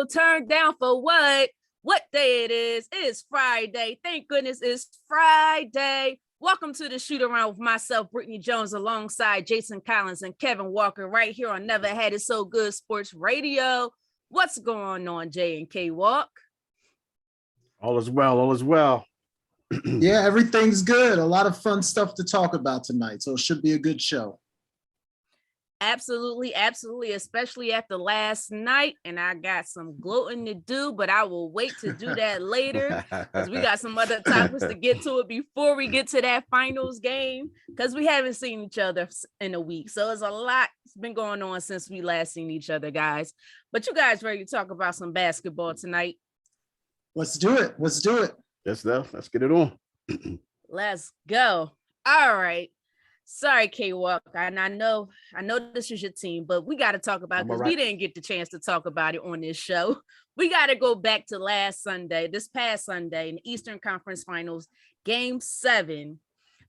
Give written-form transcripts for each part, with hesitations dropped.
radio turned down for what? What day it is? It's Friday. Thank goodness it's Friday. Welcome to the shoot around with myself, Britne Jones, alongside Jason Collins and Kevin Walker, right here on Never Had It So Good Sports Radio. What's going on, Jay and K Walk? All is well. All is well. Yeah, everything's good. A lot of fun stuff to talk about tonight, so it should be a good show. Absolutely, absolutely, especially after last night. And I got some gloating to do, but I will wait to do that later because we got some other topics to get to it before we get to that finals game because we haven't seen each other in a week. So it's a lot that's been going on since we last seen each other, guys. But you guys ready to talk about some basketball tonight? Let's do it. Let's do it. Yes, though. Let's get it on. Let's go. All right. Sorry, K-Walk. And I know this is your team, but we got to talk about this. We didn't get the chance to talk about it on this show. We got to go back to this past Sunday in the Eastern Conference Finals, Game 7.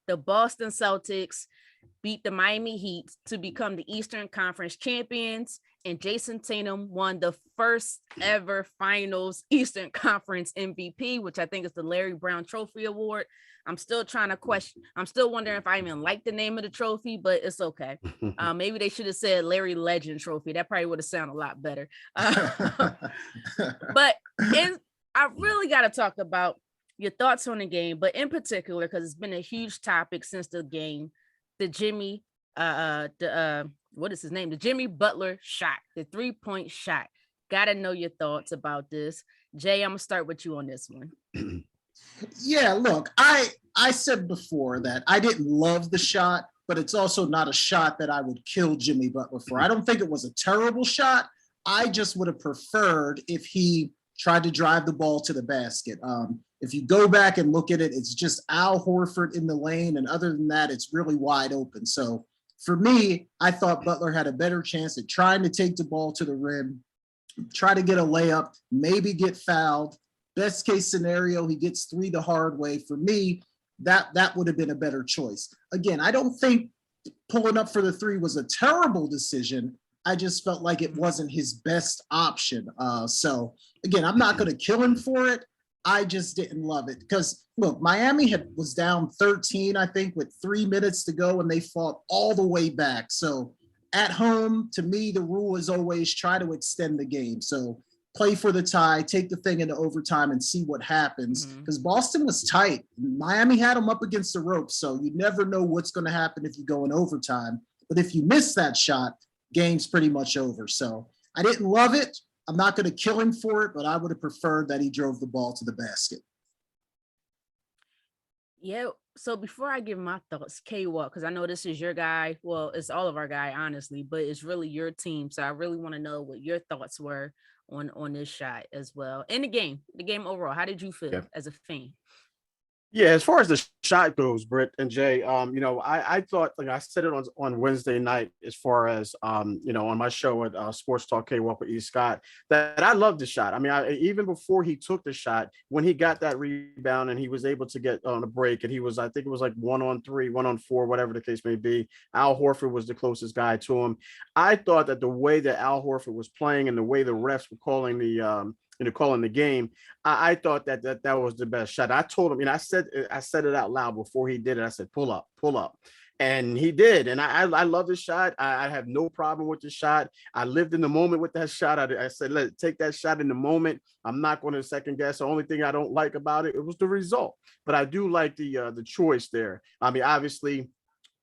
The Boston Celtics beat the Miami Heat to become the Eastern Conference champions, and Jason Tatum won the first ever Finals Eastern Conference MVP, which I think is the Larry Brown Trophy Award. I'm still wondering if I even like the name of the trophy, but it's okay. Maybe they should have said Larry Legend Trophy. That probably would have sounded a lot better. But I really got to talk about your thoughts on the game, but in particular, because it's been a huge topic since the game, the Jimmy, what is his name? The Jimmy Butler shot, the 3-point shot. Got to know your thoughts about this. Jay, I'm going to start with you on this one. Yeah, look, I said before that I didn't love the shot, but it's also not a shot that I would kill Jimmy Butler for. I don't think it was a terrible shot. I just would have preferred if he tried to drive the ball to the basket. If you go back and look at it, it's just Al Horford in the lane. And other than that, it's really wide open. So for me, I thought Butler had a better chance at trying to take the ball to the rim, try to get a layup, maybe get fouled. Best case scenario, he gets 3 the hard way. For me, that would have been a better choice. Again, I don't think pulling up for the 3 was a terrible decision. I just felt like it wasn't his best option. So again, I'm not going to kill him for it. I just didn't love it because look, Miami was down 13, I think, with 3 minutes to go, and they fought all the way back. So at home, to me, the rule is always try to extend the game. So play for the tie, take the thing into overtime and see what happens. Because Boston was tight. Miami had them up against the ropes. So you never know what's going to happen if you go in overtime. But if you miss that shot, game's pretty much over. So I didn't love it. I'm not going to kill him for it, but I would have preferred that he drove the ball to the basket. Yeah. So before I give my thoughts, K-Walk, because I know this is your guy. Well, it's all of our guy, honestly, but it's really your team. So I really want to know what your thoughts were on this shot as well. And the game overall. How did you feel as a fan? Yeah, as far as the shot goes, Britt and Jay, I thought, like I said it on Wednesday night, as far as, on my show at Sports Talk K-Walk with E. Scott, that I loved the shot. I mean, even before he took the shot, when he got that rebound and he was able to get on a break, and I think it was like 1-on-3, 1-on-4, whatever the case may be. Al Horford was the closest guy to him. I thought that the way that Al Horford was playing and the way the refs were calling the game, I thought that was the best shot. I told him, I said it out loud before he did it. I said, pull up. And he did. And I love the shot. I have no problem with the shot. I lived in the moment with that shot. I said, take that shot in the moment. I'm not going to second guess. The only thing I don't like about it was the result. But I do like the choice there. I mean, obviously,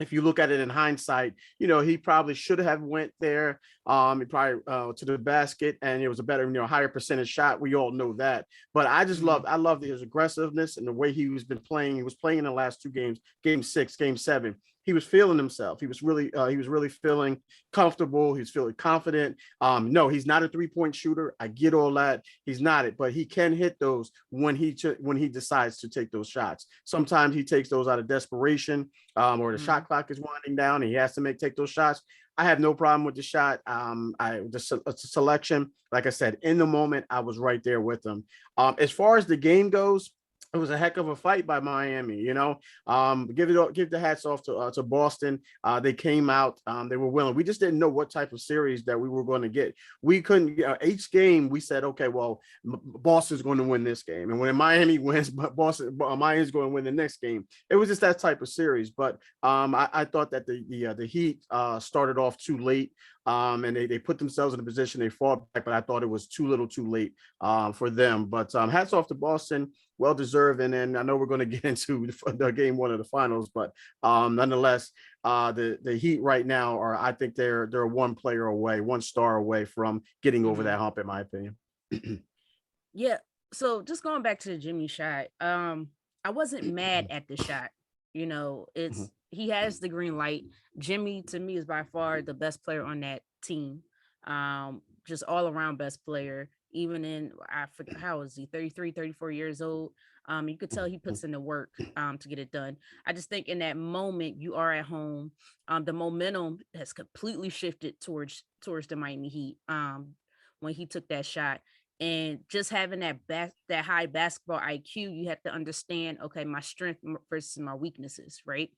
if you look at it in hindsight, he probably should have went there. He probably to the basket, and it was a better, higher percentage shot. We all know that. But I just love his aggressiveness and the way he was been playing. He was playing in the last 2 games, Game 6, Game 7. He was feeling himself. He was really feeling comfortable. He's feeling confident. No, he's not a 3-point shooter. I get all that. He's not it, but he can hit those when he decides to take those shots. Sometimes he takes those out of desperation, or the shot clock is winding down and he has to take those shots. I have no problem with the shot. The selection, like I said, in the moment, I was right there with him. As far as the game goes, it was a heck of a fight by Miami, give the hats off to Boston. They came out, they were willing. We just didn't know what type of series that we were going to get. We couldn't, each game we said, okay, well, Boston's going to win this game. And when Miami wins, Miami's going to win the next game. It was just that type of series. But I thought that the Heat started off too late. And they put themselves in a position, they fought back, but I thought it was too little too late for them. But hats off to Boston, well deserved. And then I know we're going to get into the game one of the finals, but nonetheless, the Heat right now I think they're one player away, one star away from getting over that hump, in my opinion. Yeah. So just going back to the Jimmy shot, I wasn't mad at the shot. He has the green light. Jimmy, to me, is by far the best player on that team. Just all around best player. Even I forget, how is he, 33, 34 years old? You could tell he puts in the work to get it done. I just think in that moment, you are at home. The momentum has completely shifted towards the Miami Heat when he took that shot. And just having that high basketball IQ, you have to understand, okay, my strength versus my weaknesses, right?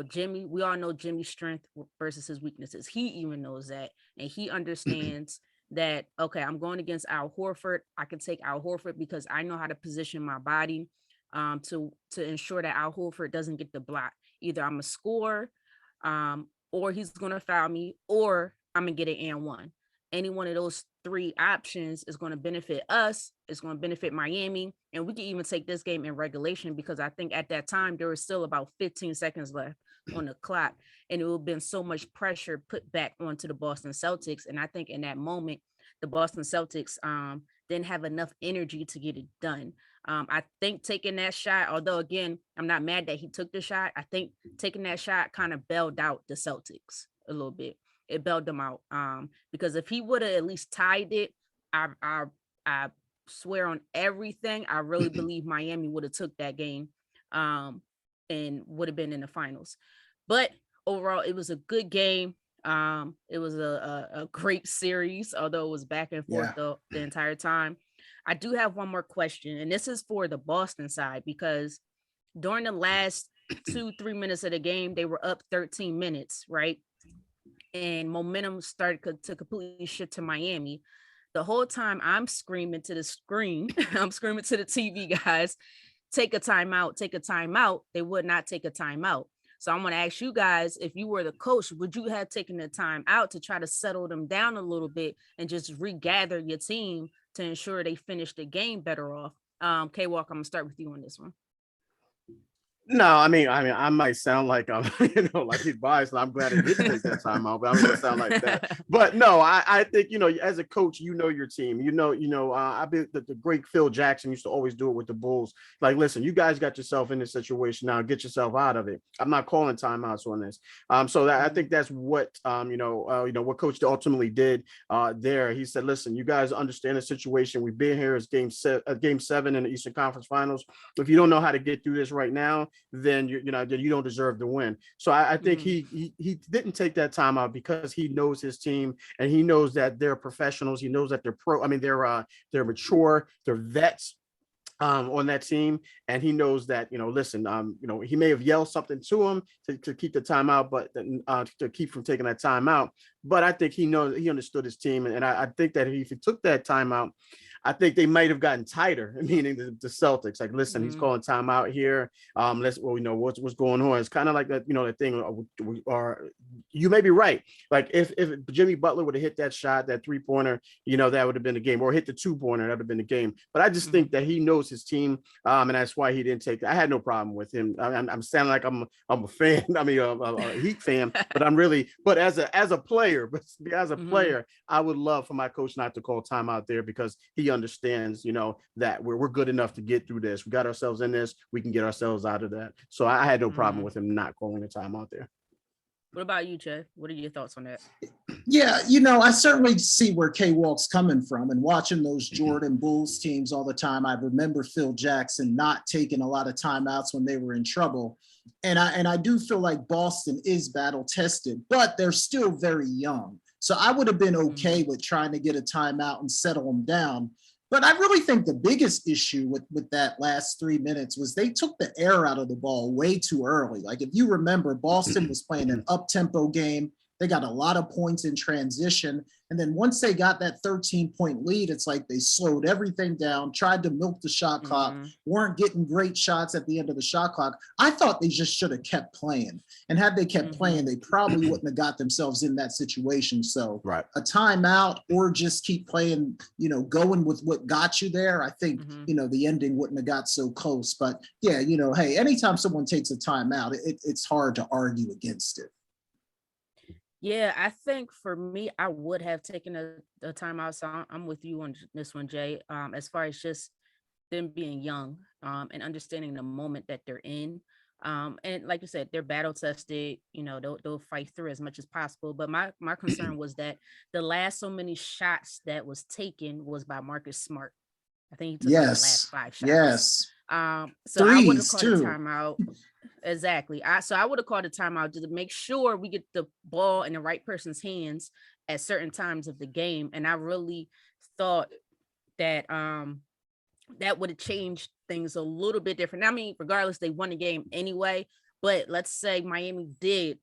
Jimmy, we all know Jimmy's strength versus his weaknesses. He even knows that. And he understands that, okay, I'm going against Al Horford. I can take Al Horford because I know how to position my body to ensure that Al Horford doesn't get the block. Either I'm a score or he's going to foul me, or I'm going to get an and one. Any one of those three options is going to benefit us. It's going to benefit Miami. And we can even take this game in regulation, because I think at that time there was still about 15 seconds left on the clock. And it would have been so much pressure put back onto the Boston Celtics. And I think in that moment, the Boston Celtics didn't have enough energy to get it done. I think taking that shot, although, again, I'm not mad that he took the shot, I think taking that shot kind of bailed out the Celtics a little bit. It bailed them out because if he would have at least tied it, I swear on everything, I really believe Miami would have took that game and would have been in the finals. But overall, it was a good game. It was a great series, although it was back and forth the entire time. I do have one more question, and this is for the Boston side, because during the last 2-3 minutes of the game, they were up 13 minutes, right? And momentum started to completely shift to Miami. The whole time I'm screaming to the screen, I'm screaming to the TV guys, take a timeout, take a timeout. They would not take a timeout. So I'm going to ask you guys, if you were the coach, would you have taken the time out to try to settle them down a little bit and just regather your team to ensure they finish the game better off? K-Walk, I'm going to start with you on this one. No, I mean, I might sound like I'm, like he's biased, and I'm glad he didn't take that time out, but I'm gonna sound like that. But no, I think, as a coach, your team. I bet the great Phil Jackson used to always do it with the Bulls. Like, listen, you guys got yourself in this situation now, get yourself out of it. I'm not calling timeouts on this. So I think that's what what Coach ultimately did there. He said, listen, you guys understand the situation. We've been here as game 7 in the Eastern Conference Finals. If you don't know how to get through this right now, then you don't deserve to win. So I think he didn't take that time out because he knows his team, and he knows that they're professionals. He knows that they're they're mature, they're vets on that team, and he knows that listen, he may have yelled something to him to keep the timeout, but to keep from taking that timeout. But I think he understood his team, and I think that if he took that timeout, I think they might have gotten tighter, meaning the Celtics. Like, listen, he's calling timeout here. What's going on. It's kind of like that, the thing. You may be right. Like, if Jimmy Butler would have hit that shot, that 3-pointer, that would have been the game, or hit the 2-pointer, that would have been the game. But I just think that he knows his team, and that's why he didn't take it. I had no problem with him. I'm sounding like I'm a fan. I mean, a Heat fan, but I'm really. But as a player, I would love for my coach not to call timeout there, because he understands, that we're good enough to get through this. We got ourselves in this. We can get ourselves out of that. So I had no problem with him not calling a timeout there. What about you, Chad? What are your thoughts on that? Yeah, I certainly see where K-Walk's coming from, and watching those Jordan Bulls teams all the time. I remember Phil Jackson not taking a lot of timeouts when they were in trouble. And I do feel like Boston is battle tested, but they're still very young. So I would have been okay with trying to get a timeout and settle them down. But I really think the biggest issue with that last 3 minutes was they took the air out of the ball way too early. Like if you remember, Boston was playing an up-tempo game. They got a lot of points in transition. And then once they got that 13-point lead, it's like they slowed everything down, tried to milk the shot clock, weren't getting great shots at the end of the shot clock. I thought they just should have kept playing. And had they kept playing, they probably wouldn't have got themselves in that situation. So a timeout or just keep playing, going with what got you there. I think, the ending wouldn't have got so close. But yeah, hey, anytime someone takes a timeout, it's hard to argue against it. Yeah, I think for me, I would have taken a timeout. So I'm with you on this one, Jay. As far as just them being young and understanding the moment that they're in. And like you said, they're battle tested, they'll fight through as much as possible. But my concern was that the last so many shots that was taken was by Marcus Smart. I think he took the last 5 shots. Yes. So I would have called a timeout. Exactly. So I would have called a timeout to make sure we get the ball in the right person's hands at certain times of the game. And I really thought that that would have changed things a little bit different. I mean, regardless, they won the game anyway. But let's say Miami did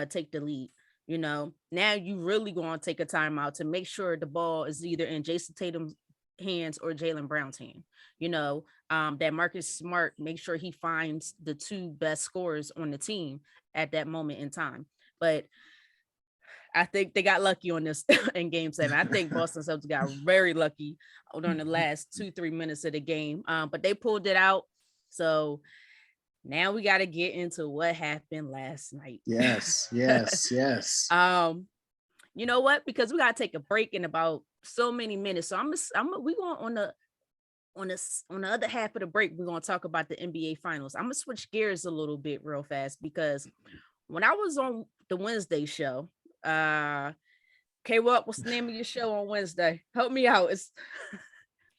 take the lead. Now you really going to take a timeout to make sure the ball is either in Jason Tatum's hands or Jaylen Brown's hand. That Marcus Smart, make sure he finds the 2 best scorers on the team at that moment in time. But I think they got lucky on this in game 7. I think Boston Celtics got very lucky during the last 2-3 minutes of the game. But they pulled it out. So now we got to get into what happened last night. Yes. You know what? Because we got to take a break in about so many minutes. So we going on the other half of the break, we're going to talk about the NBA Finals. I'm going to switch gears a little bit real fast because when I was on the Wednesday show, K-Walk, what's the name of your show on Wednesday? Help me out. Say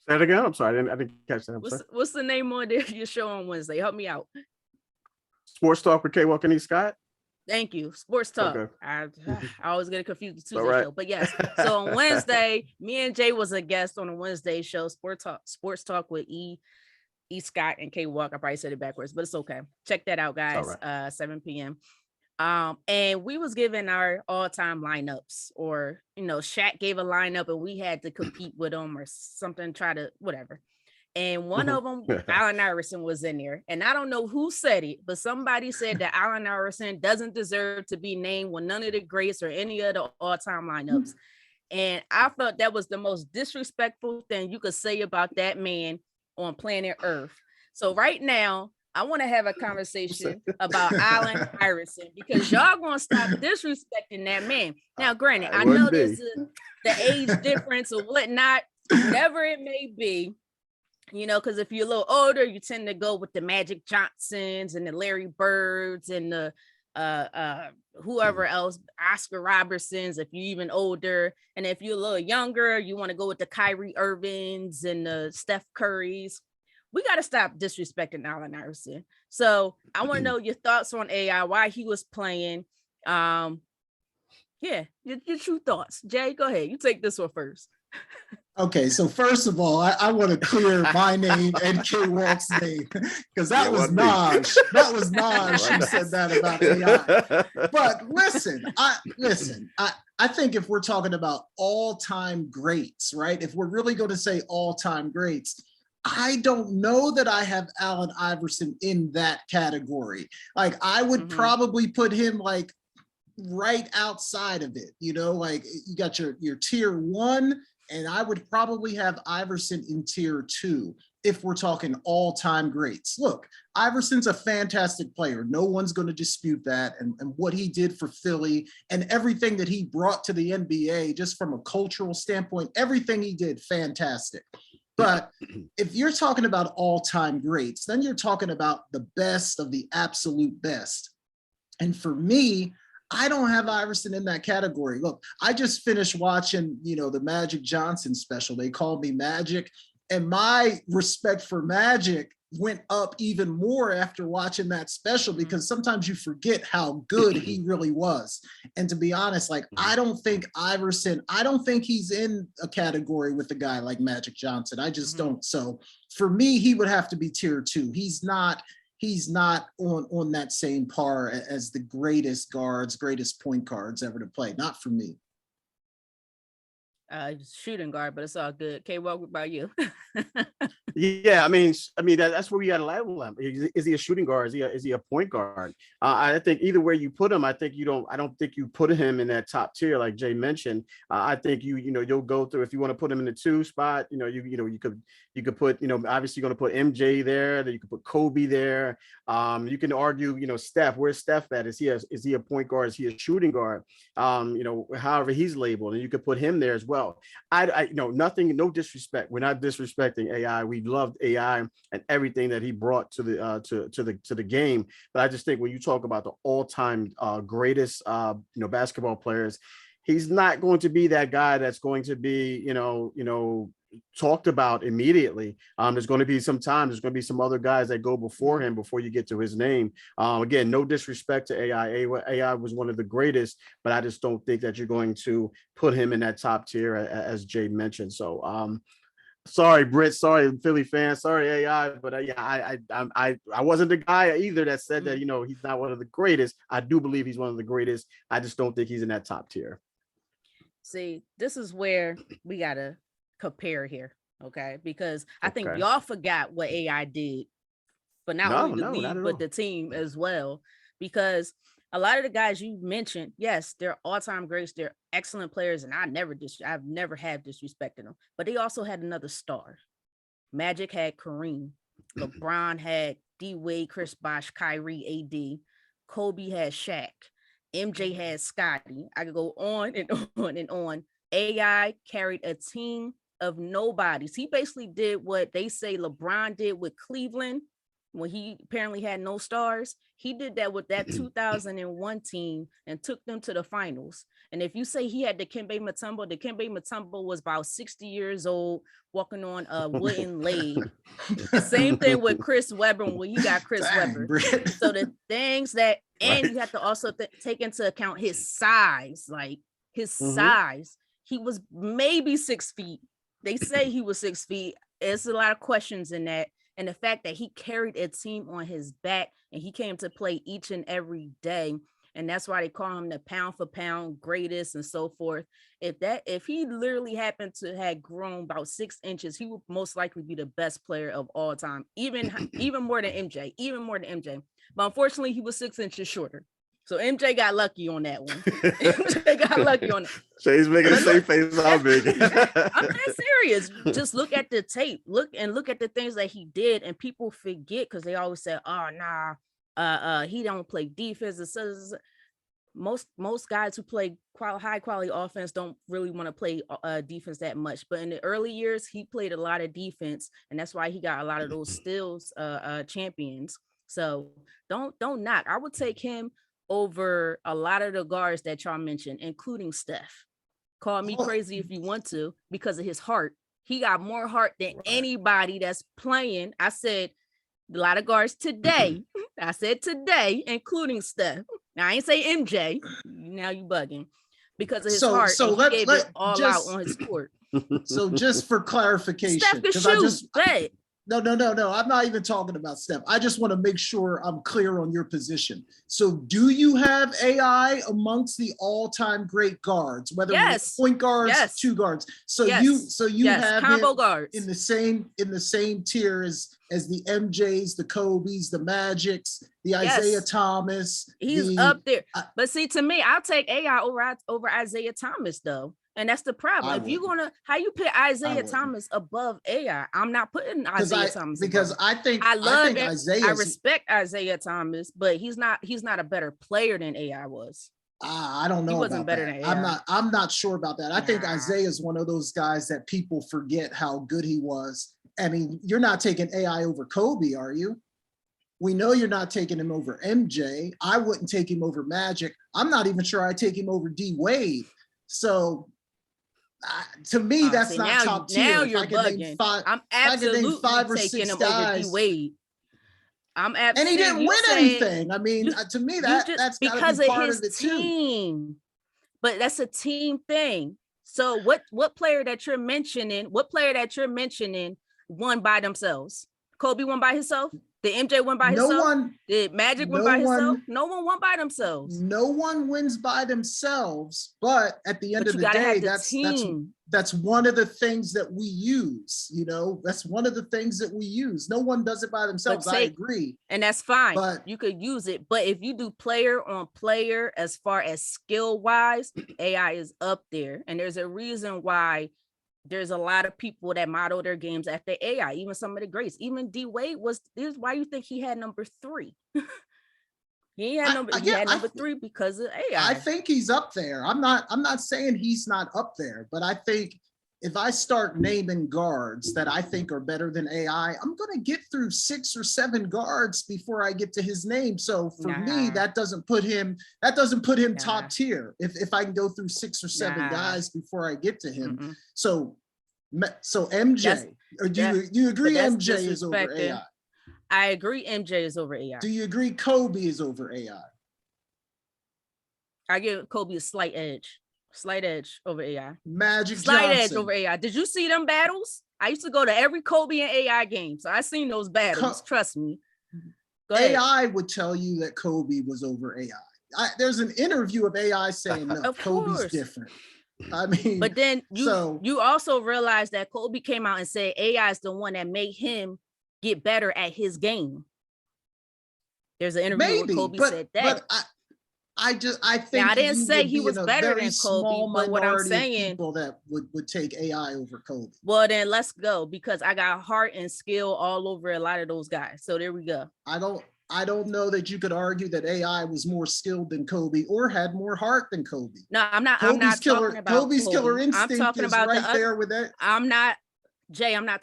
it again. I'm sorry. I didn't catch that. What's the name on your show on Wednesday? Help me out. Sports Talk with K-Walk and E. Scott. Thank you. Sports Talk. Okay. I always get confused with Tuesday show, but yes. So on Wednesday, me and Jay was a guest on a Wednesday show, Sports Talk with E. Scott and K Walk. I probably said it backwards, but it's okay. Check that out, guys. 7 p.m. And we was given our all-time lineups, or Shaq gave a lineup and we had to compete with them or something, try to whatever. And one of them, Allen Iverson, was in there. And I don't know who said it, but somebody said that Allen Iverson doesn't deserve to be named with none of the greats or any of the all-time lineups. And I felt that was the most disrespectful thing you could say about that man on planet Earth. So right now, I want to have a conversation about Allen Iverson because y'all going to stop disrespecting that man. Now, granted, I know there's the age difference or whatnot, whatever it may be. Because if you're a little older, you tend to go with the Magic Johnsons and the Larry Birds and the whoever else, Oscar Robertsons, if you're even older. And if you're a little younger, you want to go with the Kyrie Irvings and the Steph Currys. We got to stop disrespecting Allen Iverson. So I want to know your thoughts on AI, why he was playing. Your true thoughts. Jay, go ahead. You take this one first. Okay, so first of all, I want to clear my name and K-Walk's name because that was Naj. That was Naj who said that about AI. But listen, I think if we're talking about all-time greats, right? If we're really going to say all-time greats, I don't know that I have Allen Iverson in that category. Like I would probably put him like right outside of it, like you got your tier 1. And I would probably have Iverson in tier 2 if we're talking all-time greats. Look, Iverson's a fantastic player. No one's going to dispute that. And what he did for Philly and everything that he brought to the NBA, just from a cultural standpoint, everything he did, fantastic. But if you're talking about all-time greats, then you're talking about the best of the absolute best. And for me, I don't have Iverson in that category. Look, I just finished watching, the Magic Johnson special. They called me Magic. And my respect for Magic, went up even more after watching that special, because sometimes you forget how good he really was. And to be honest, like, I don't think he's in a category with a guy like Magic Johnson. I just don't. So for me, he would have to be tier 2. He's not on that same par as the greatest guards, greatest point guards ever to play. Not for me. Shooting guard, but it's all good. K, what about you? Yeah, I mean that's where we got to level him. Is he a shooting guard? Is he a point guard? I think either way you put him, I don't think you put him in that top tier like Jay mentioned. I think you'll go through, if you want to put him in the 2 spot. You could put, obviously you're going to put MJ there. Then you could put Kobe there. You can argue, Steph. Where's Steph at? Is he a point guard? Is he a shooting guard? However he's labeled, and you could put him there as well. No disrespect. We're not disrespecting AI. We loved AI and everything that he brought to the game. But I just think when you talk about the all-time greatest basketball players, he's not going to be that guy that's going to be talked about immediately. There's going to be some other guys that go before him before you get to his name. Again, no disrespect to AI. AI was one of the greatest, but I just don't think that you're going to put him in that top tier, as Jay mentioned. So sorry, Britt. Sorry, Philly fans. Sorry, AI. But I wasn't the guy either that said that he's not one of the greatest. I do believe he's one of the greatest. I just don't think he's in that top tier. See, this is where we gotta compare here, okay? Because I think y'all forgot what AI did, but not only the league, but the team as well. Because a lot of the guys you mentioned, yes, they're all-time greats, they're excellent players, and I've never disrespected them. But they also had another star. Magic had Kareem, LeBron had D Wade, Chris Bosh, Kyrie, AD, Kobe had Shaq, MJ had Scotty. I could go on and on and on. AI carried a team of nobodies. He basically did what they say LeBron did with Cleveland when he apparently had no stars. He did that with that 2001 team and took them to the finals. And if you say he had Dikembe Mutombo was about 60 years old, walking on a wooden leg. Same thing with Chris Webber when he got Chris Webber. So the things that, and you have to also take into account his size, size. He was maybe 6 feet. They say he was 6 feet. There's a lot of questions in that. And the fact that he carried a team on his back and he came to play each and every day. And that's why they call him the pound for pound greatest and so forth. If he literally happened to have grown about 6 inches, he would most likely be the best player of all time, even more than MJ. But unfortunately, he was 6 inches shorter. So MJ got lucky on that one. MJ got lucky on that. Shay's making the same face I'm making. I'm not serious. Just look at the tape. Look at the things that he did, and people forget because they always say, "Oh, nah, he don't play defense." Most guys who play high quality offense don't really want to play defense that much. But in the early years, he played a lot of defense, and that's why he got a lot of those steals champions. So don't knock. I would take him over a lot of the guards that y'all mentioned, including Steph. Call me crazy if you want to, because of his heart. He got more heart than anybody that's playing. I said a lot of guards today. I said today, including Steph. Now I ain't say MJ. Now you bugging. Because of his heart. So he gave it all out on his court. So just for clarification, Steph could shoot. No. I'm not even talking about Steph. I just want to make sure I'm clear on your position. So do you have AI amongst the all-time great guards, whether it's point guards, 2 guards? So you have combo him guards in the same tier as the MJs, the Kobe's, the Magics, the Isaiah Thomas. He's up there. But see, to me, I'll take AI over Isaiah Thomas though. And that's the problem. If you're gonna, how you put Isaiah Thomas above AI? I'm not putting Isaiah Thomas because above. I think Isaiah. I respect Isaiah Thomas, but he's not a better player than AI was. I don't know. He wasn't better than AI. I'm not sure about that. I think Isaiah is one of those guys that people forget how good he was. I mean, you're not taking AI over Kobe, are you? We know you're not taking him over MJ. I wouldn't take him over Magic. I'm not even sure I'd take him over D Wade. So. To me, that's not top tier. Now you're bugging. I'm absolutely taking him over D Wade. And he didn't win anything. I mean, to me, that's got to be part of it too. But that's a team thing. So what player that you're mentioning won by themselves? Kobe won by himself? Did MJ win by himself? Did Magic win by himself? No one won by themselves. No one wins by themselves, but at the end of the day, that's one of the things that we use. You know, that's one of the things that we use. No one does it by themselves. I agree. And that's fine. But you could use it. But if you do player on player, as far as skill wise, AI is up there. And there's a reason why there's a lot of people that model their games after AI, even some of the greats. Even D Wade this is why you think he had number 3. He had number 3 because of AI. I think he's up there. I'm not saying he's not up there, but I think if I start naming guards that I think are better than AI, I'm going to get through 6 or 7 guards before I get to his name. So for me, that doesn't put him top tier. If I can go through 6 or 7 guys before I get to him. Mm-hmm. So MJ, do you agree MJ is over AI? I agree MJ is over AI. Do you agree Kobe is over AI? I give Kobe a slight edge over AI. Magic slight Johnson. Edge over AI. Did you see them battles? I used to go to every Kobe and AI game, so I seen those battles. Trust me. Go ahead. AI would tell you that Kobe was over AI. There's an interview of AI saying no, Kobe's different. I mean, but then you also realize that Kobe came out and said AI is the one that made him get better at his game. There's an interview where Kobe said that. But I think I didn't say he was better than Kobe, but what I'm saying, people that would take AI over Kobe. Well, then let's go, because I got heart and skill all over a lot of those guys. So there we go. I don't know that you could argue that AI was more skilled than Kobe or had more heart than Kobe. No, I'm not talking about Kobe's killer instinct is right there with that. I'm not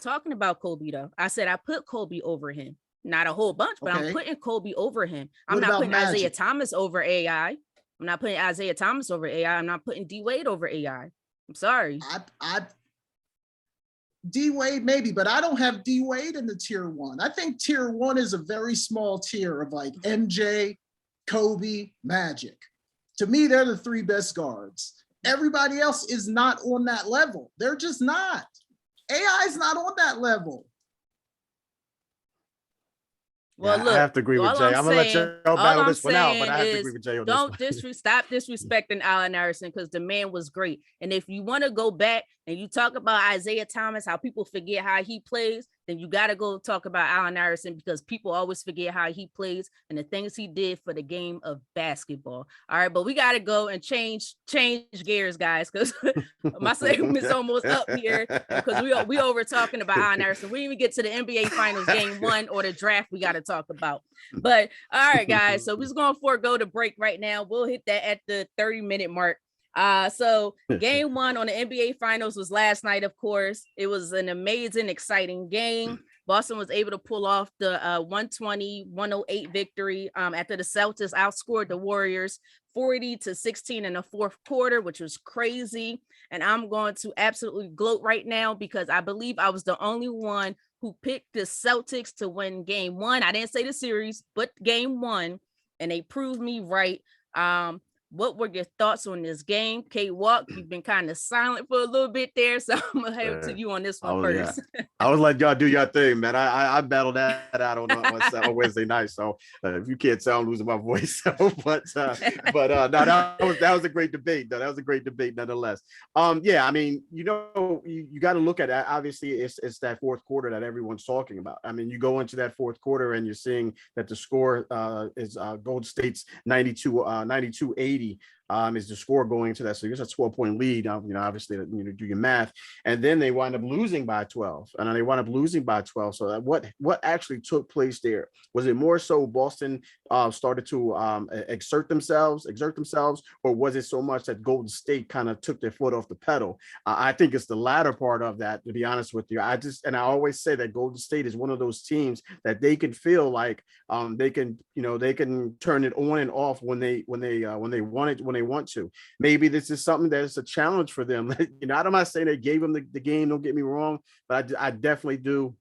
talking about Kobe though. I said I put Kobe over him. Not a whole bunch, but I'm putting Kobe over him. I'm not putting Isaiah Thomas over AI. I'm not putting Isaiah Thomas over AI. I'm not putting D Wade over AI. I'm sorry. D Wade maybe, but I don't have D Wade in the tier 1. I think tier 1 is a very small tier of like MJ, Kobe, Magic. To me, they're the 3 best guards. Everybody else is not on that level. They're just not. AI is not on that level. Well, look, I have to agree with Jay. I'm gonna let you battle this one out, but I have to agree with Jay on this one. Stop disrespecting Allen Iverson, because the man was great. And if you want to go back and you talk about Isaiah Thomas, how people forget how he plays, then you got to go talk about Allen Iverson, because people always forget how he plays and the things he did for the game of basketball. All right, but we got to go and change gears, guys, because my segment is almost up here, because we over talking about Allen Iverson. We didn't even get to the NBA Finals game 1 or the draft we got to talk about. But all right, guys, so we're just going to forego the break right now. We'll hit that at the 30-minute mark. So game 1 on the NBA Finals was last night. Of course, it was an amazing, exciting game. Boston was able to pull off the 120-108 victory after the Celtics outscored the Warriors 40-16 in the fourth quarter, which was crazy. And I'm going to absolutely gloat right now, because I believe I was the only one who picked the Celtics to win game 1. I didn't say the series, but game 1, and they proved me right. What were your thoughts on this game? K-Walk, you've been kind of silent for a little bit there, so I'm going to head to you on this one first. Yeah. I was like, y'all do your thing, man. I battled that out on Wednesday night, so if you can't tell, I'm losing my voice. but no, that was a great debate, though. That was a great debate, nonetheless. Yeah, I mean, you got to look at that. Obviously, it's that fourth quarter that everyone's talking about. I mean, you go into that fourth quarter and you're seeing that the score is Golden State's 92-80. Is the score going to that? So it's a 12-point lead. Obviously, do your math, and then they wind up losing by 12, and they wind up losing by 12. So what actually took place there? Was it more so Boston started to exert themselves, or was it so much that Golden State kind of took their foot off the pedal? I think it's the latter part of that, to be honest with you. I always say that Golden State is one of those teams that they can feel like they can turn it on and off when they want to. Maybe this is something that is a challenge for them. I'm not saying they gave them the game, don't get me wrong, but I definitely do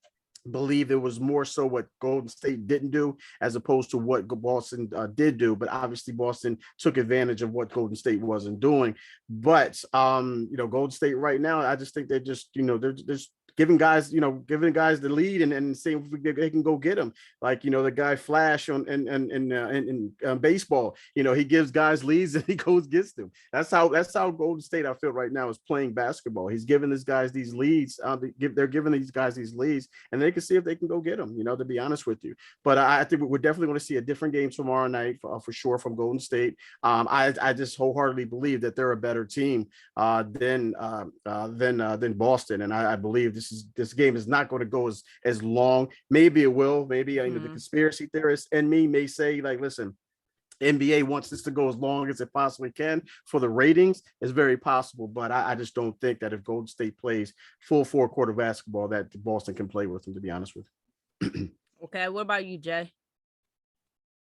believe it was more so what Golden State didn't do as opposed to what Boston did do. But obviously Boston took advantage of what Golden State wasn't doing. But Golden State right now, I just think they're just, they're just giving guys the lead and seeing if they can go get them. Like, the guy Flash in baseball, he gives guys leads and he goes gets them. That's how Golden State, I feel right now, is playing basketball. He's giving these guys these leads. They're giving these guys these leads, and they can see if they can go get them, to be honest with you. But I think we're definitely going to see a different game tomorrow night for sure from Golden State. I just wholeheartedly believe that they're a better team than Boston, and I believe this game is not going to go as long. Maybe it will. Maybe the conspiracy theorists and me may say, like, listen, NBA wants this to go as long as it possibly can for the ratings. It's very possible, but I just don't think that if Golden State plays full four-quarter basketball, that Boston can play with them, to be honest with you. Okay, what about you, Jay?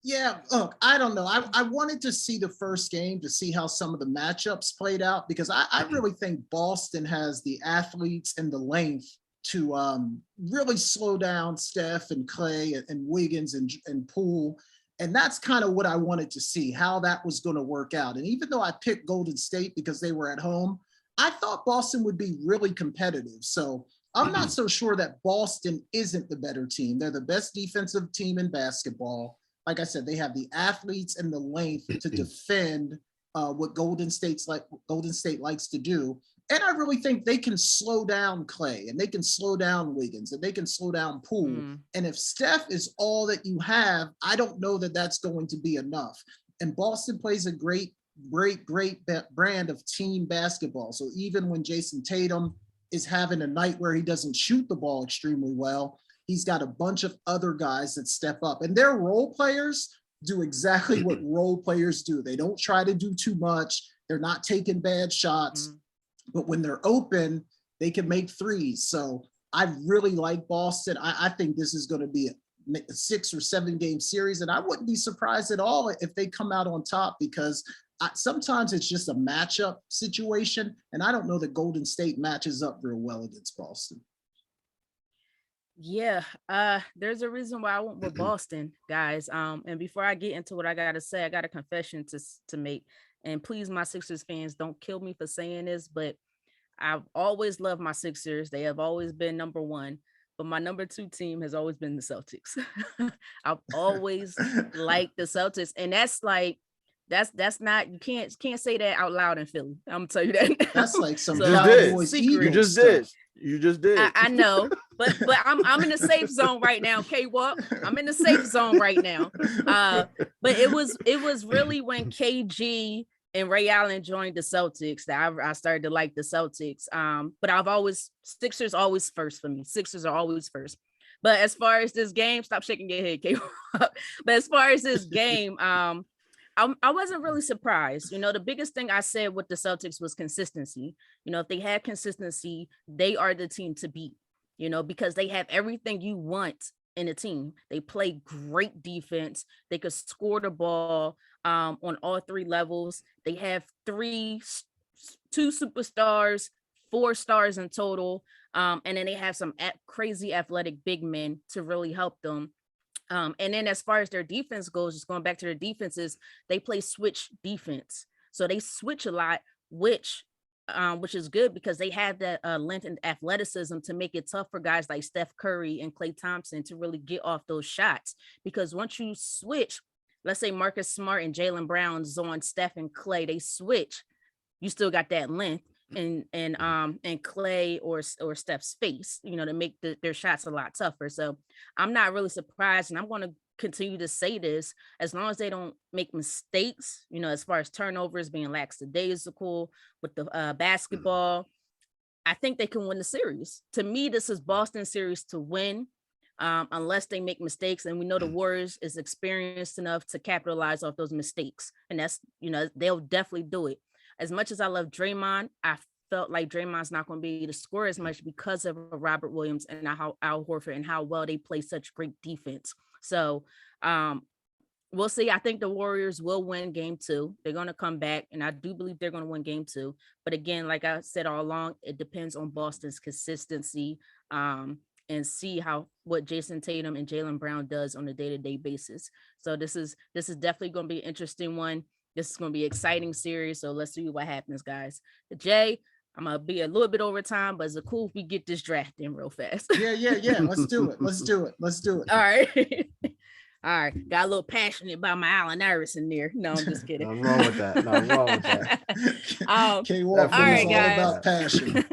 Yeah, look, I don't know. I wanted to see the first game to see how some of the matchups played out, because I really think Boston has the athletes and the length to really slow down Steph and Clay and Wiggins and Poole. And that's kind of what I wanted to see, how that was going to work out. And even though I picked Golden State because they were at home, I thought Boston would be really competitive. So I'm not so sure that Boston isn't the better team. They're the best defensive team in basketball. Like I said, they have the athletes and the length to defend what Golden State likes to do. And I really think they can slow down Clay, and they can slow down Wiggins, and they can slow down Poole. And if Steph is all that you have, I don't know that that's going to be enough. And Boston plays a great brand of team basketball. So even when Jason Tatum is having a night where he doesn't shoot the ball extremely well, he's got a bunch of other guys that step up. And their role players do exactly what role players do. They don't try to do too much. They're not taking bad shots. But when they're open, they can make threes. So I really like Boston. I think this is going to be a 6 or 7 game series. And I wouldn't be surprised at all if they come out on top, because sometimes it's just a matchup situation. And I don't know that Golden State matches up real well against Boston. Yeah, there's a reason why I went with Boston, guys. And before I get into what I gotta say, I got a confession to make. And please, my Sixers fans, don't kill me for saying this, but I've always loved my Sixers. They have always been number one, but my number 2 team has always been the Celtics. I've always liked the Celtics, and that's not, you can't say that out loud in Philly. I'm gonna tell you that. That's like some You just did. You just did. I know, but I'm in the safe zone right now. K-Walk, I'm in the safe zone right now. But it was really when KG and Ray Allen joined the Celtics that I started to like the Celtics. But Sixers always first for me. Sixers are always first. But as far as this game, stop shaking your head, K-Walk. But as far as this game, I wasn't really surprised. The biggest thing I said with the Celtics was consistency. If they had consistency, they are the team to beat, because they have everything you want in a team. They play great defense. They could score the ball on all 3 levels. They have 2 superstars, 4 stars in total. And then they have some crazy athletic big men to really help them. And then as far as their defense goes, just going back to their defenses, they play switch defense. So they switch a lot, which is good because they have that length and athleticism to make it tough for guys like Steph Curry and Klay Thompson to really get off those shots. Because once you switch, let's say Marcus Smart and Jaylen Brown's on Steph and Klay, they switch, you still got that length and Klay or Steph's face, to make their shots a lot tougher. So I'm not really surprised, and I'm going to continue to say this as long as they don't make mistakes, as far as turnovers, being lackadaisical with the basketball. I think they can win the series. To me, this is Boston series to win, unless they make mistakes, and we know the Warriors is experienced enough to capitalize off those mistakes, and that's they'll definitely do it. As much as I love Draymond, I felt like Draymond's not going to be able to score as much because of Robert Williams and Al Horford and how well they play such great defense. So we'll see. I think the Warriors will win game 2. They're going to come back, and I do believe they're going to win game 2. But again, like I said all along, it depends on Boston's consistency. and see what Jason Tatum and Jaylen Brown does on a day-to-day basis. So this is definitely going to be an interesting one. This is going to be an exciting series. So let's see what happens, guys. Jay, I'm gonna be a little bit over time, but it's cool if we get this draft in real fast. Yeah. Let's do it. All right. All right, got a little passionate about my Allen Iverson there. No, I'm just kidding. Nothing wrong with that. K-Walk all right, all guys. about passion.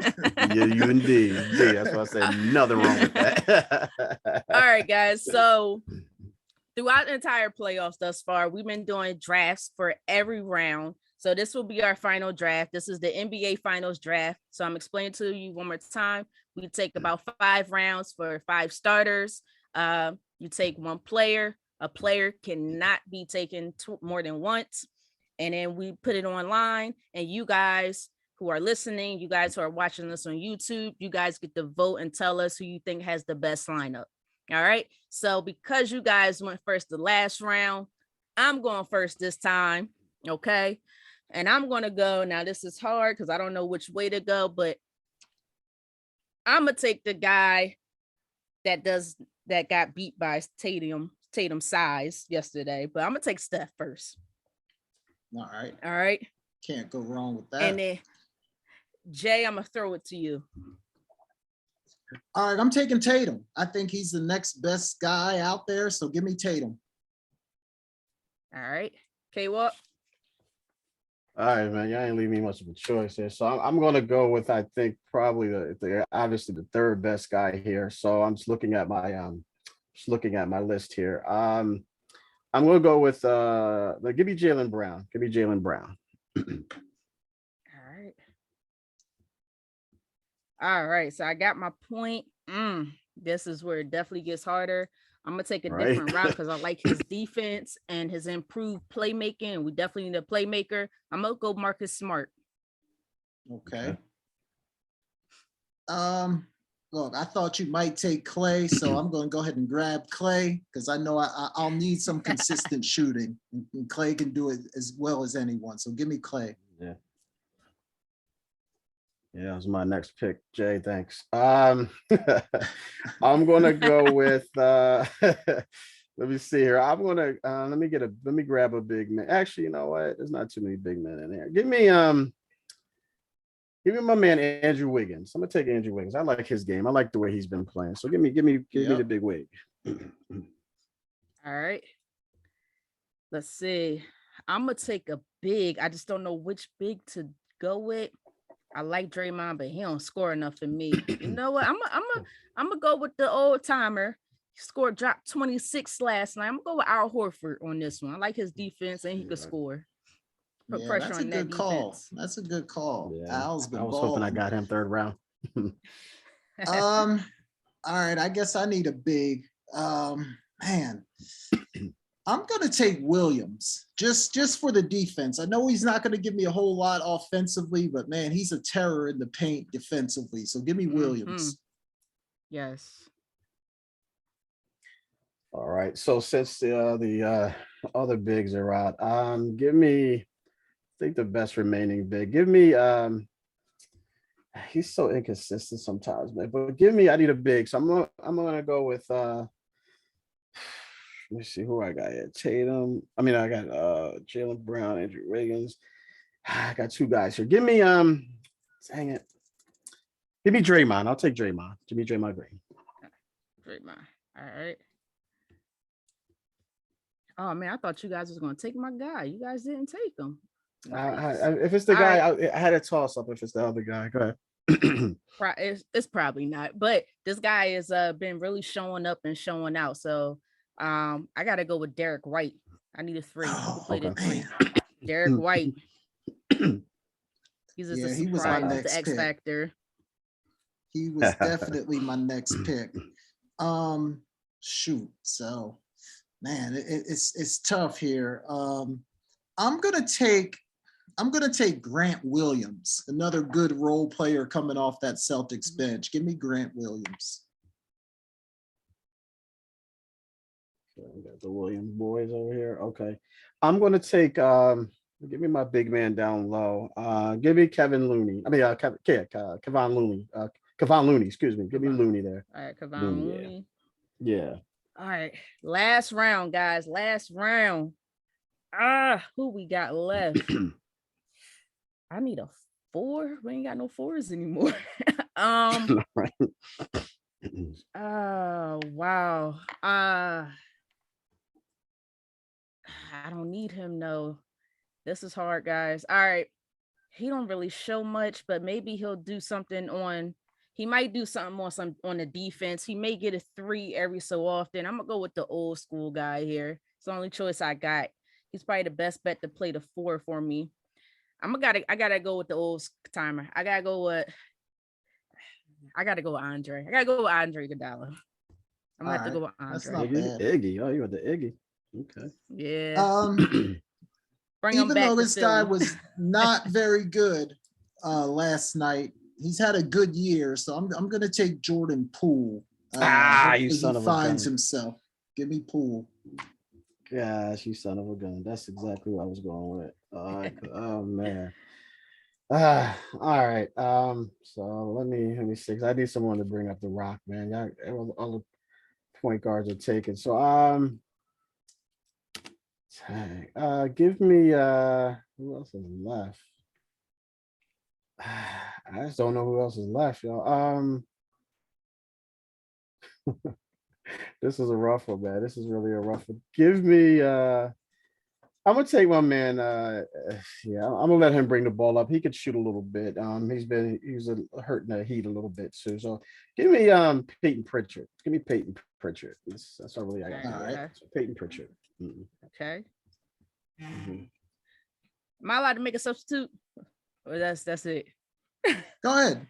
Yeah, you indeed. That's why I said nothing wrong with that. All right, guys. So throughout the entire playoffs thus far, we've been doing drafts for every round. So this will be our final draft. This is the NBA Finals draft. So I'm explaining to you one more time. We take about 5 rounds for 5 starters. You take 1 player. A player cannot be taken more than once. And then we put it online. And you guys who are listening, you guys who are watching this on YouTube, you guys get to vote and tell us who you think has the best lineup. All right. So because you guys went first the last round, I'm going first this time. Okay. And I'm going to go. Now, this is hard because I don't know which way to go, but I'm going to take the guy that got beat by Tatum size yesterday, but I'm going to take Steph first. All right. All right. Can't go wrong with that. And then, Jay, I'm going to throw it to you. All right. I'm taking Tatum. I think he's the next best guy out there. So give me Tatum. All right. K-Walk. All right, man. Y'all ain't leave me much of a choice here. So I'm going to go with, I think, probably obviously the 3rd best guy here. So I'm just looking at my list here. I'm going to go with give me Jaylen Brown. Give me Jaylen Brown. All right. So I got my point. This is where it definitely gets harder. I'm going to take a different route because I like his defense and his improved playmaking. We definitely need a playmaker. I'm going to go Marcus Smart. Okay. Look, I thought you might take Clay, so I'm going to go ahead and grab Clay because I know I'll need some consistent shooting. And Clay can do it as well as anyone. So give me Clay. Yeah, that was my next pick, Jay. Thanks. I'm gonna go with let me see here. I'm gonna let me grab a big man. Actually, you know what? There's not too many big men in there. Give me my man Andrew Wiggins. I'm gonna take Andrew Wiggins. I like his game. I like the way he's been playing. So give me the big wig. All right. Let's see. I'm gonna take a big. I just don't know which big to go with. I like Draymond, but he don't score enough for me. You know what? I'm gonna go with the old timer. He dropped 26 last night. I'm gonna go with Al Horford on this one. I like his defense and he could score. Put pressure that's on that good call. defense. That's a good call. Yeah. Al's been I was balling. hoping I got him 3rd round. All right. I guess I need a big man. I'm going to take Williams just for the defense. I know he's not going to give me a whole lot offensively, but man, he's a terror in the paint defensively. So give me Williams. Yes. All right. So since the other bigs are out, give me, I think the best remaining big. Give me he's so inconsistent sometimes, man. But I need a big. So I'm gonna go with let me see who I got here. Tatum. I got Jaylen Brown, Andrew Wiggins. I got 2 guys here. Give me dang it. Give me Draymond. I'll take Draymond. Give me Draymond Green. Draymond. All right. Oh man, I thought you guys was gonna take my guy. You guys didn't take him. Nice. If it's the guy, right. I had a toss up. If it's the other guy, go ahead. It's probably not, but this guy has been really showing up and showing out. So I gotta go with Derek White. I need a 3. Okay. Derek White. He's just a surprise, the X factor. He was definitely my next pick. Shoot. So man, it's tough here. I'm gonna take Grant Williams, another good role player coming off that Celtics bench. Give me Grant Williams. Okay, we got the Williams boys over here. Okay, I'm gonna take. Give me my big man down low. Give me Kevin Looney. Kevon Looney. Kevon Looney, excuse me. Give me Looney there. All right, Kevon Looney. Yeah. All right, last round, guys. Last round. Who we got left? I need a 4. We ain't got no 4s anymore. Right. Wow. I don't need him. No, this is hard, guys. All right. He don't really show much, but maybe he'll do something on. He might do something on the defense. He may get a 3 every so often. I'm gonna go with the old school guy here. It's the only choice I got. He's probably the best bet to play the 4 for me. I gotta go with the old timer. I gotta go with Andre. I gotta go with Andre Iguodala. I'm gonna have to go with Andre. That's not bad. Iggy. Oh, you got the Iggy. Okay. Yeah. Even though this guy was not very good last night, he's had a good year. So I'm gonna take Jordan Poole. You son of a gun. He finds himself. Give me Poole. Gosh, you son of a gun. That's exactly what I was going with. Oh man. All right. So let me see. I need someone to bring up the rock, man. All the point guards are taken. So give me who else is left? I just don't know who else is left, y'all. This is a rough one, man. This is really a rough one. Give me I'm gonna take my man. I'm gonna let him bring the ball up. He could shoot a little bit. He's hurting the Heat a little bit too. So give me Peyton Pritchard. Give me Peyton Pritchard. That's not really I got. All right. So Peyton Pritchard. Okay. Am I allowed to make a substitute? Or that's it? Go ahead.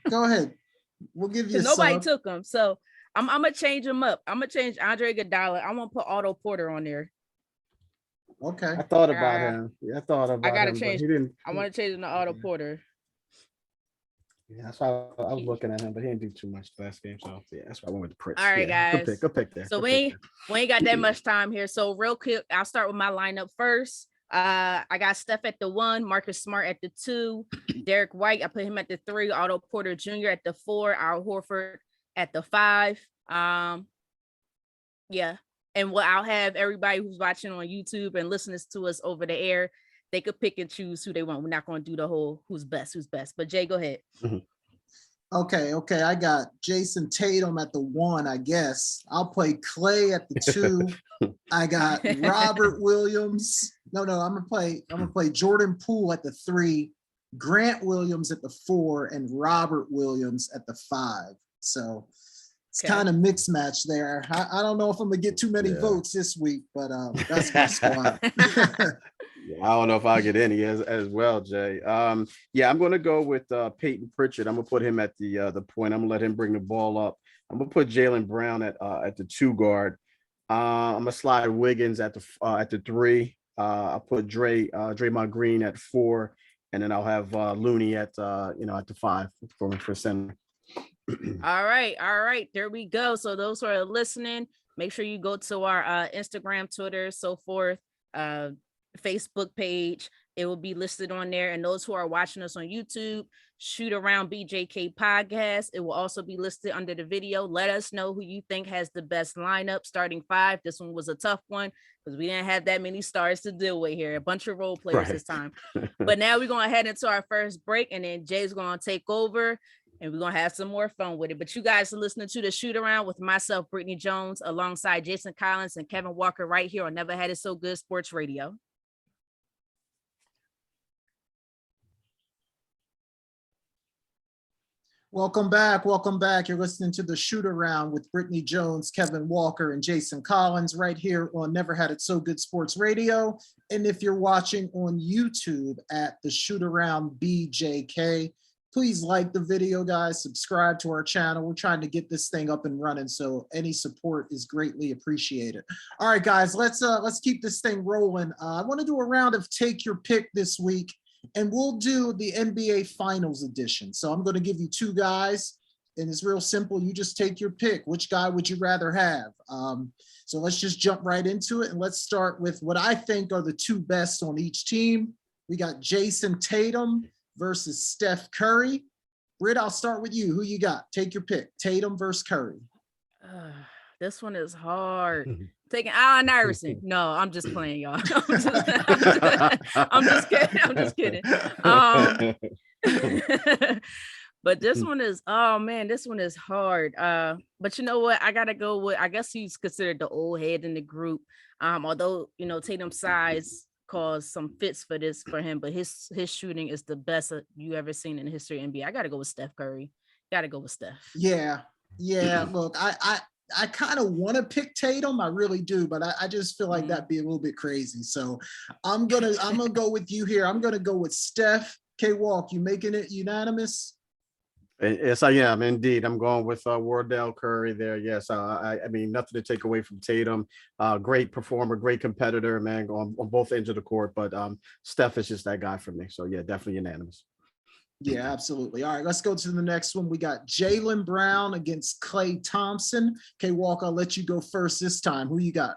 We'll give you a nobody sub. took him. So I'm gonna change him up. I'm gonna change Andre Iguodala. I want to put Otto Porter on there. Okay. I thought about him. Yeah, I thought about him. I gotta change. He didn't. I want to change him to Otto Porter. Yeah, that's why I was looking at him, but he didn't do too much last game. So yeah, that's why I went with the Pritch. All right, guys. Good pick there. So we ain't got that much time here. So real quick, I'll start with my lineup first. I got Steph at the 1, Marcus Smart at the 2, Derek White, I put him at the 3, Otto Porter Jr. at the 4, Al Horford at the 5. Yeah. And what I'll have everybody who's watching on YouTube and listening to us over the air, they could pick and choose who they want. We're not going to do the whole who's best. But Jay, go ahead. Okay. I got Jason Tatum at the 1, I guess. I'll play Clay at the 2. I got Robert Williams. No, I'm gonna play Jordan Poole at the 3, Grant Williams at the 4, and Robert Williams at the 5. So it's kind of mixed match there. I don't know if I'm gonna get too many votes this week, but that's my squad. I don't know if I'll get any as well, Jay. I'm gonna go with Peyton Pritchard. I'm gonna put him at the point. I'm gonna let him bring the ball up. I'm gonna put Jaylen Brown at the 2 guard. I'm gonna slide Wiggins at the 3. I'll put Draymond Green at 4, and then I'll have Looney at the 5 for center. All right. There we go. So those who are listening, make sure you go to our Instagram, Twitter, so forth, Facebook page. It will be listed on there. And those who are watching us on YouTube, Shoot Around BJK podcast. It will also be listed under the video. Let us know who you think has the best lineup, starting 5. This one was a tough one because we didn't have that many stars to deal with here. A bunch of role players this time. But now we're going to head into our first break, and then Jay's going to take over, and we're going to have some more fun with it. But you guys are listening to the Shoot Around with myself, Britne Jones, alongside Jason Collins and Kevin Walker right here on Never Had It So Good Sports Radio. Welcome back. You're listening to the Shoot Around with Britne Jones, Kevin Walker, and Jason Collins right here on Never Had It So Good Sports Radio. And if you're watching on YouTube at the Shoot Around BJK, please like the video, guys. Subscribe to our channel. We're trying to get this thing up and running, so any support is greatly appreciated. All right, guys, let's keep this thing rolling. I want to do a round of Take Your Pick this week, and we'll do the NBA Finals edition. So I'm going to give you 2 guys, and it's real simple. You just take your pick. Which guy would you rather have? So let's just jump right into it, and let's start with what I think are the 2 best on each team. We got Jason Tatum versus Steph Curry. Britt, I'll start with you. Who you got? Take your pick. Tatum versus Curry. This one is hard. Taking Allen Iverson. No, I'm just playing, y'all. I'm just kidding. I'm just kidding. But this one is, oh man, this one is hard. But you know what? I gotta go with, I guess he's considered the old head in the group. Although, you know, Tatum's size caused some fits for him, but his shooting is the best you ever seen in the history of NBA. I gotta go with Steph Curry. Gotta go with Steph. Yeah. Look, I kind of want to pick Tatum, I really do, but I just feel like that'd be a little bit crazy. So I'm gonna go with you here. I'm gonna go with Steph. K-Walk, you making it unanimous? Yes, I am indeed. I'm going with Wardell Curry there. Yes, I mean, nothing to take away from Tatum. Great performer, great competitor, man, on both ends of the court. But Steph is just that guy for me. So yeah, definitely unanimous. Yeah, absolutely. All right, let's go to the next one. We got Jaylen Brown against Klay Thompson. K-Walk, I'll let you go first this time. Who you got?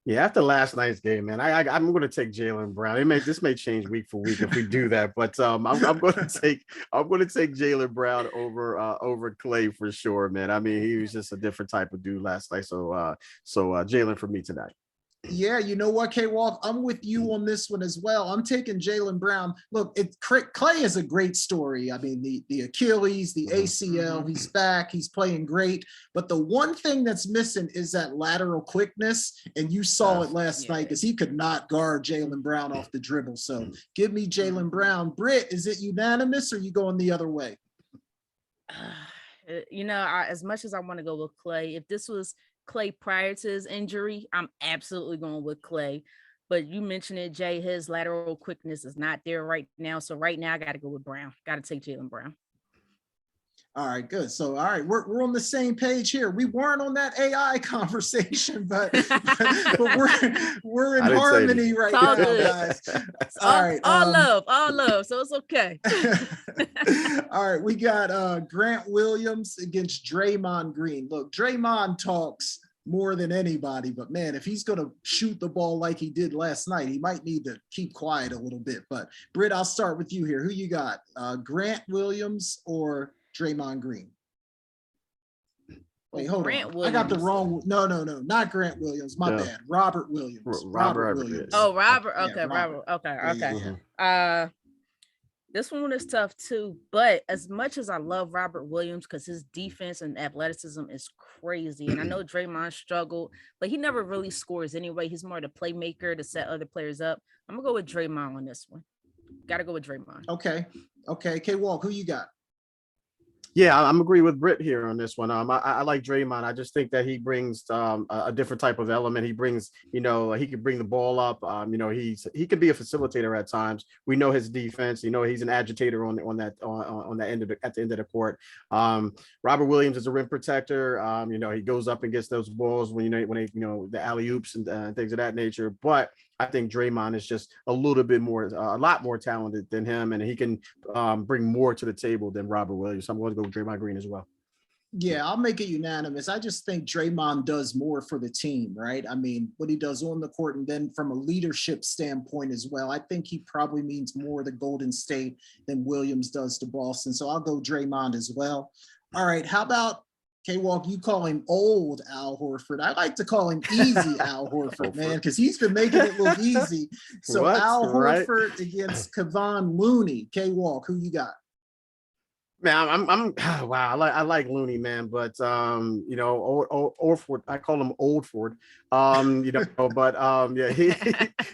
Yeah, after last night's game, man, I'm going to take Jaylen Brown. This may change week for week if we do that, but I'm going to take Jaylen Brown over Klay for sure, man. I mean, he was just a different type of dude last night. So Jaylen for me tonight. Yeah, you know what, K-Walk? I'm with you on this one as well. I'm taking Jaylen Brown. Look, Klay is a great story. I mean, the Achilles, the ACL, he's back, he's playing great. But the one thing that's missing is that lateral quickness. And you saw it last night because he could not guard Jaylen Brown off the dribble. So give me Jaylen Brown. Britt, is it unanimous or you going the other way? You know, as much as I want to go with Klay, if this was Klay prior to his injury, I'm absolutely going with Klay. But you mentioned it, Jay, his lateral quickness is not there right now. So right now I got to go with Brown. Got to take Jaylen Brown. All right, good. So, all right, we're on the same page here. We weren't on that AI conversation, but we're in harmony right now, guys. All right, all love. So it's okay. All right, we got Grant Williams against Draymond Green. Look, Draymond talks more than anybody, but man, if he's going to shoot the ball like he did last night, he might need to keep quiet a little bit. But Britt, I'll start with you here. Who you got? Grant Williams or Draymond Green? Wait, hold on. Williams. I got the wrong. No, not Grant Williams. My bad. Robert Williams. Robert Williams. Oh, Robert. Okay, Robert. Okay. This one is tough too, but as much as I love Robert Williams because his defense and athleticism is crazy, and I know Draymond struggled, but he never really scores anyway. He's more the playmaker to set other players up. I'm gonna go with Draymond on this one. Got to go with Draymond. Okay. K-Walk, who you got? Yeah, I'm agree with Britt here on this one. I like Draymond. I just think that he brings a different type of element. He brings, you know, he could bring the ball up. You know, he could be a facilitator at times. We know his defense. You know, he's an agitator on that end of at the end of the court. Robert Williams is a rim protector. You know, he goes up and gets those balls when the alley oops and things of that nature. But I think Draymond is just a lot more talented than him, and he can bring more to the table than Robert Williams. So I'm going to go with Draymond Green as well. Yeah, I'll make it unanimous. I just think Draymond does more for the team, right? I mean, what he does on the court and then from a leadership standpoint as well. I think he probably means more to Golden State than Williams does to Boston. So I'll go Draymond as well. All right, how about K-Walk, you call him old Al Horford. I like to call him easy Al Horford, man, because he's been making it look easy. So Al Horford against Kevon Looney. K-Walk, who you got? Man, wow. I like Looney, man, but you know, Orford, I call him Oldford. You know, but yeah,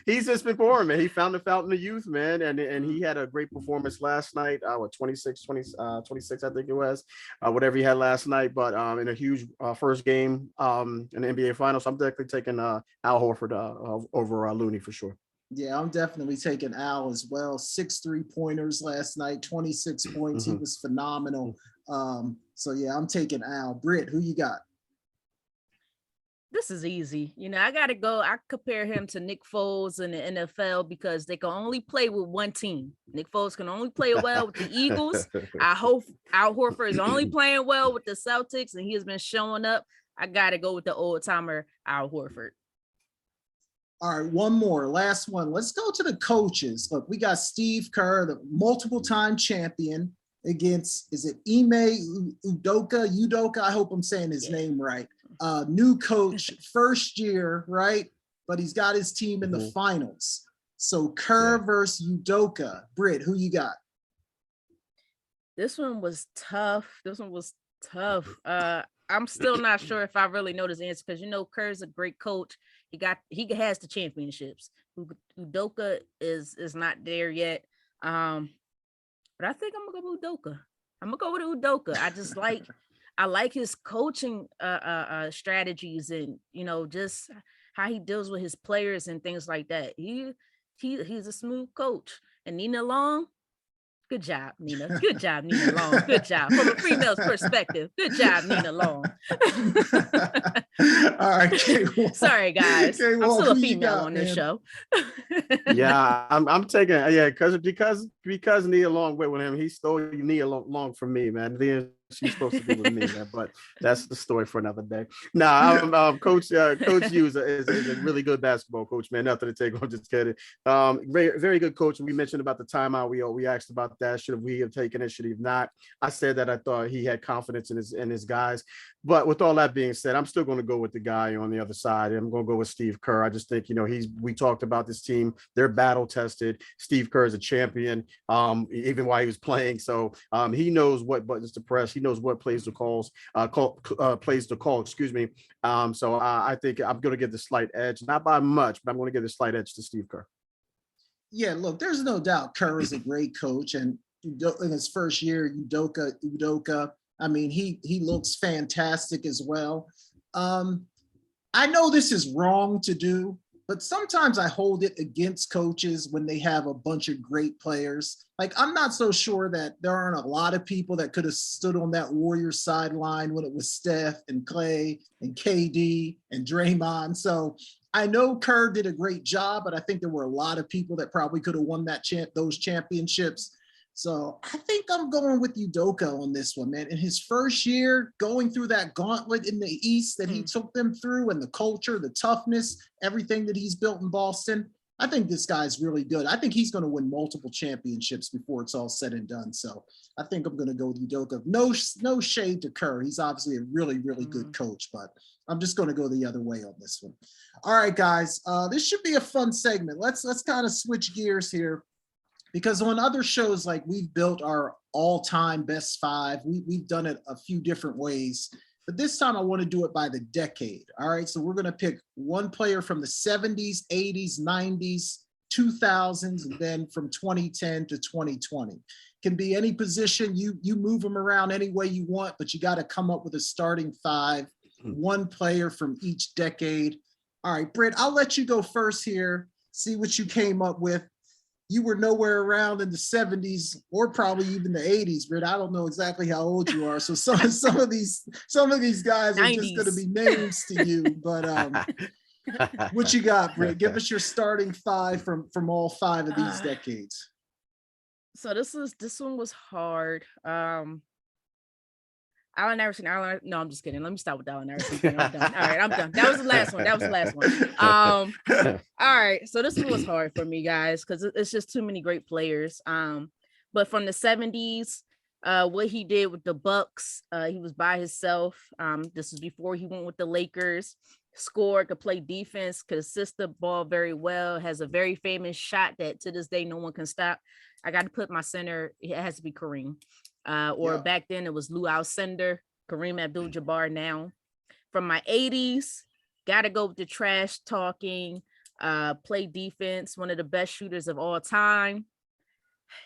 he's just been pouring, man. He found the fountain of youth, man, and he had a great performance last night. 26, I think it was, whatever he had last night. But in a huge first game in the NBA Finals, I'm definitely taking Al Horford over Looney for sure. Yeah, I'm definitely taking Al as well. 6 3-pointers last night, 26 points. He was phenomenal. So yeah, I'm taking Al. Britt, who you got? This is easy. You know, I compare him to Nick Foles in the NFL because they can only play with one team. Nick Foles can only play well with the Eagles. I hope Al Horford is only playing well with the Celtics, and he has been showing up. I got to go with the old timer, Al Horford. All right, one more, last one. Let's go to the coaches. Look, we got Steve Kerr, the multiple-time champion, against, is it Ime Udoka? I hope I'm saying his name right. New coach, first year, right? But he's got his team in the finals. So Kerr versus Udoka. Britt, who you got? This one was tough. I'm still not sure if I really know this answer because Kerr's a great coach. He has the championships. Udoka is not there yet. But I think I'm gonna go with Udoka. I just like his coaching strategies and just how he deals with his players and things like that. He's a smooth coach. And Nina Long, good job, Nina. Good job, Nina Long. Good job. From a female's perspective. Good job, Nina Long. All right, K-Walk. Sorry, guys. K-Walk, I'm still a female on this show. Yeah, I'm taking because Nia Long went with him. He stole Nia Long from me, man. Then she's supposed to be with me, man. But that's the story for another day. Coach Hughes is a really good basketball coach, man. Nothing to take on, just kidding. Very, very good coach. We mentioned about the timeout. We asked about that. Should we have taken it? Should he have not? I said that I thought he had confidence in his guys. But with all that being said, I'm still going to go with the guy on the other side. I'm going to go with Steve Kerr. I just think, we talked about this team. They're battle tested. Steve Kerr is a champion, even while he was playing. So he knows what buttons to press. He knows what plays to call. Excuse me. So I think I'm going to give the slight edge, not by much, but I'm going to give the slight edge to Steve Kerr. Yeah, look, there's no doubt Kerr is a great coach, and in his first year, Udoka. I mean, he looks fantastic as well. I know this is wrong to do, but sometimes I hold it against coaches when they have a bunch of great players. Like, I'm not so sure that there aren't a lot of people that could have stood on that Warriors sideline when it was Steph and Clay and KD and Draymond. So I know Kerr did a great job, but I think there were a lot of people that probably could have won those championships. So I think I'm going with Udoka on this one, man. In his first year, going through that gauntlet in the East that he took them through, and the culture, the toughness, everything that he's built in Boston, I think this guy's really good. I think he's going to win multiple championships before it's all said and done. So I think I'm going to go with Udoka. No shade to Kerr. He's obviously a really, really good coach, but I'm just going to go the other way on this one. All right, guys, this should be a fun segment. Let's kind of switch gears here. Because on other shows, like, we've built our all-time best five. We've done it a few different ways. But this time I want to do it by the decade. All right, so we're going to pick one player from the 70s, 80s, 90s, 2000s, and then from 2010 to 2020. Can be any position. You move them around any way you want, but you got to come up with a starting five, one player from each decade. All right, Britt, I'll let you go first here. See what you came up with. You were nowhere around in the 70s or probably even the 80s, Britt. I don't know exactly how old you are. So some of these guys are 90s. Just going to be names to you. But what you got, Britt? Give us your starting five from all five of these decades. So this one was hard. Allen Iverson. No, I'm just kidding. Let me start with Allen Iverson. I'm done. All right, I'm done. That was the last one. All right. So this one was hard for me, guys, because it's just too many great players. But from the 70s, what he did with the Bucks, he was by himself. This was before he went with the Lakers. Scored, could play defense, could assist the ball very well. Has a very famous shot that to this day no one can stop. I got to put my center. It has to be Kareem. Back then it was Lou Alcindor, Kareem Abdul-Jabbar now. From my 80s, gotta go with the trash talking, play defense, one of the best shooters of all time.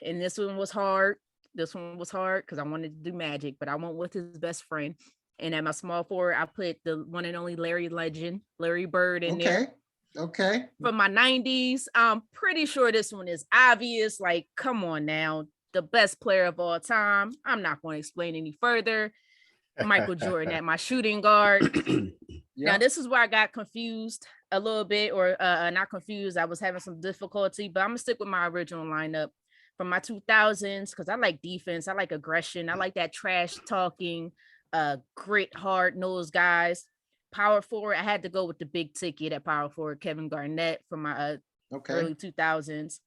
And this one was hard. Because I wanted to do Magic, but I went with his best friend. And at my small forward, I put the one and only Larry Legend, Larry Bird in there. Okay. From my 90s, I'm pretty sure this one is obvious. Like, come on now. The best player of all time. I'm not going to explain any further. Michael Jordan at my shooting guard. Yep. Now, this is where I got confused a little bit, or not confused. I was having some difficulty, but I'm going to stick with my original lineup from my 2000s because I like defense. I like aggression. I like that trash talking, grit, hard-nosed guys. Power forward, I had to go with the big ticket at power forward, Kevin Garnett from my early 2000s.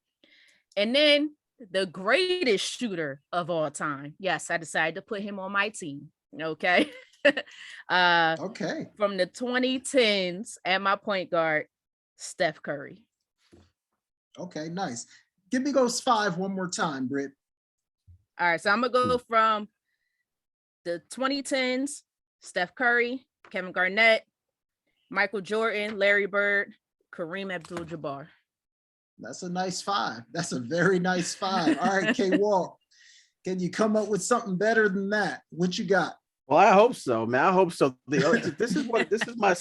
And then the greatest shooter of all time. Yes, I decided to put him on my team. Okay. Okay. From the 2010s at my point guard, Steph Curry. Okay, nice. Give me those 5 one more time, Britt. All right, so I'm gonna go from the 2010s, Steph Curry, Kevin Garnett, Michael Jordan, Larry Bird, Kareem Abdul-Jabbar. That's a nice 5. That's a very nice 5. All right, K-Walk, can you come up with something better than that? What you got? Well, I hope so, man. I hope so. This is my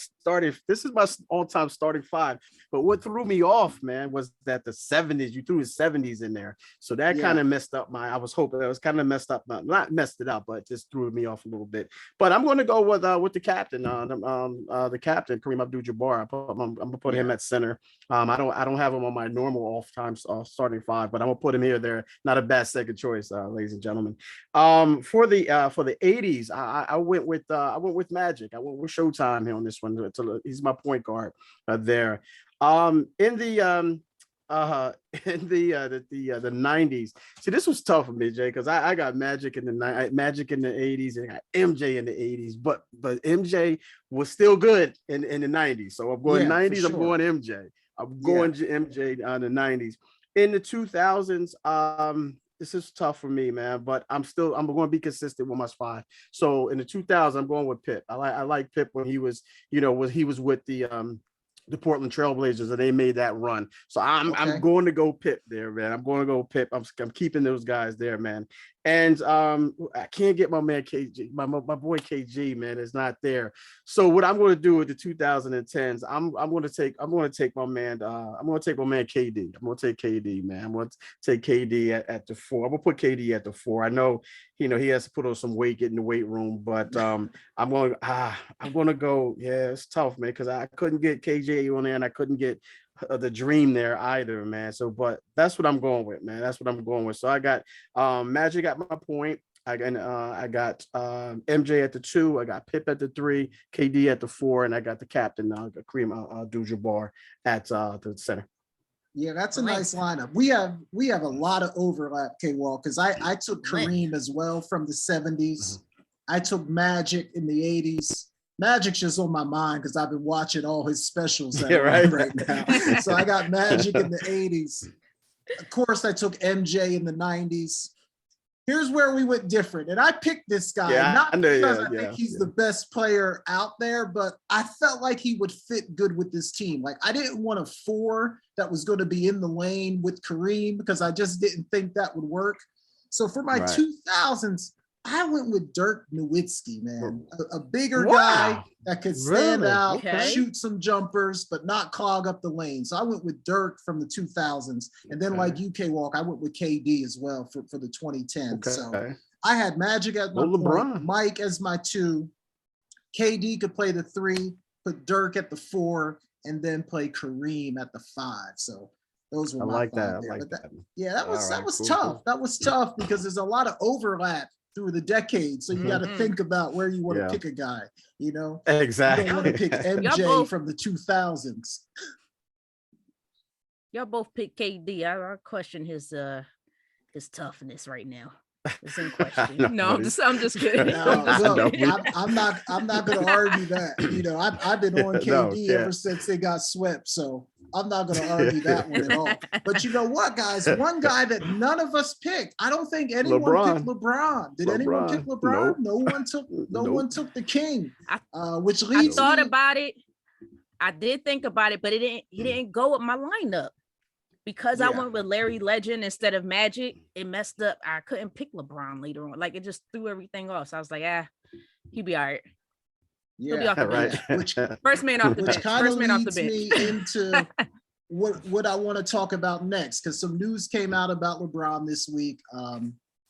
all-time starting 5. But what threw me off, man, was that the 70s, you threw the 70s in there. So that kind of messed up I was hoping it was kind of messed up, not messed it up, but just threw me off a little bit. But I'm going to go with the captain, the captain, Kareem Abdul-Jabbar. I'm going to put him at center. I don't have him on my normal off-time starting 5, but I'm going to put him here. There, not a bad second choice, ladies and gentlemen. For the 80s, I went with Magic. I went with Showtime here on this one. He's my point guard there. In the 90s. See, this was tough for me, Jay, because I got Magic in the 80s and I got MJ in the 80s, but MJ was still good in the 90s. So I'm going 90s. Sure. I'm going MJ. I'm going MJ on the 90s. In the 2000s, this is tough for me, man, but I'm going to be consistent with my 5. So in the 2000s, I'm going with Pip. I like Pip when he was, he was with the Portland Trailblazers and they made that run. So I'm going to go Pip there, man. I'm going to go Pip. I'm keeping those guys there, man. And I can't get my man KG, my boy KG, man, is not there. So what I'm going to do with the 2010s, I'm going to take my man KD. I'm going to take KD, man. I'm going to take KD at the 4. I'm going to put KD at the 4. I know, he has to put on some weight, get in the weight room, but I'm going to go. Yeah, it's tough, man, because I couldn't get KJ on there and I couldn't get the Dream there either, man. So, but that's what I'm going with, man. That's what I'm going with. So I got Magic at my point. I got MJ at the 2. I got Pip at the 3, KD at the 4, and I got the captain, Kareem Abdul-Jabbar at the center. Yeah, that's a nice lineup. We have a lot of overlap, K-Walk, because I took Kareem as well from the 70s. I took Magic in the 80s. Magic's just on my mind because I've been watching all his specials right now. So I got Magic in the 80s. Of course, I took MJ in the 90s. Here's where we went different. And I picked this guy, not because I think he's the best player out there, but I felt like he would fit good with this team. Like, I didn't want a 4 that was going to be in the lane with Kareem because I just didn't think that would work. So for my 2000s, I went with Dirk Nowitzki, man. A bigger guy that could stand out, shoot some jumpers, but not clog up the lane. So I went with Dirk from the 2000s. And then like UK Walk, I went with KD as well for the 2010s. So I had Magic as my point, Mike as my 2. KD could play the 3, put Dirk at the 4, and then play Kareem at the 5. So those were my 5 there. I like that. Yeah, that was tough. Cool. That was tough because there's a lot of overlap through the decades. So you got to think about where you want to pick a guy, Exactly. You don't want to pick MJ from the 2000s. Y'all both pick KD. I question his toughness right now. It's in question. No, I'm just kidding. I'm not going to argue that. I've been on KD ever since they got swept. So I'm not going to argue that one at all. But you know what, guys? One guy that none of us picked. I don't think anyone picked LeBron. Did anyone pick LeBron? Nope. No one took the king. Which leads. I thought about it. I did think about it, but he didn't go with my lineup. Because I went with Larry Legend instead of Magic, it messed up. I couldn't pick LeBron later on. Like, it just threw everything off. So I was like, he'll be all right. He'll be off the bench. First man off the bench. Which kind of leads me into what I want to talk about next, because some news came out about LeBron this week.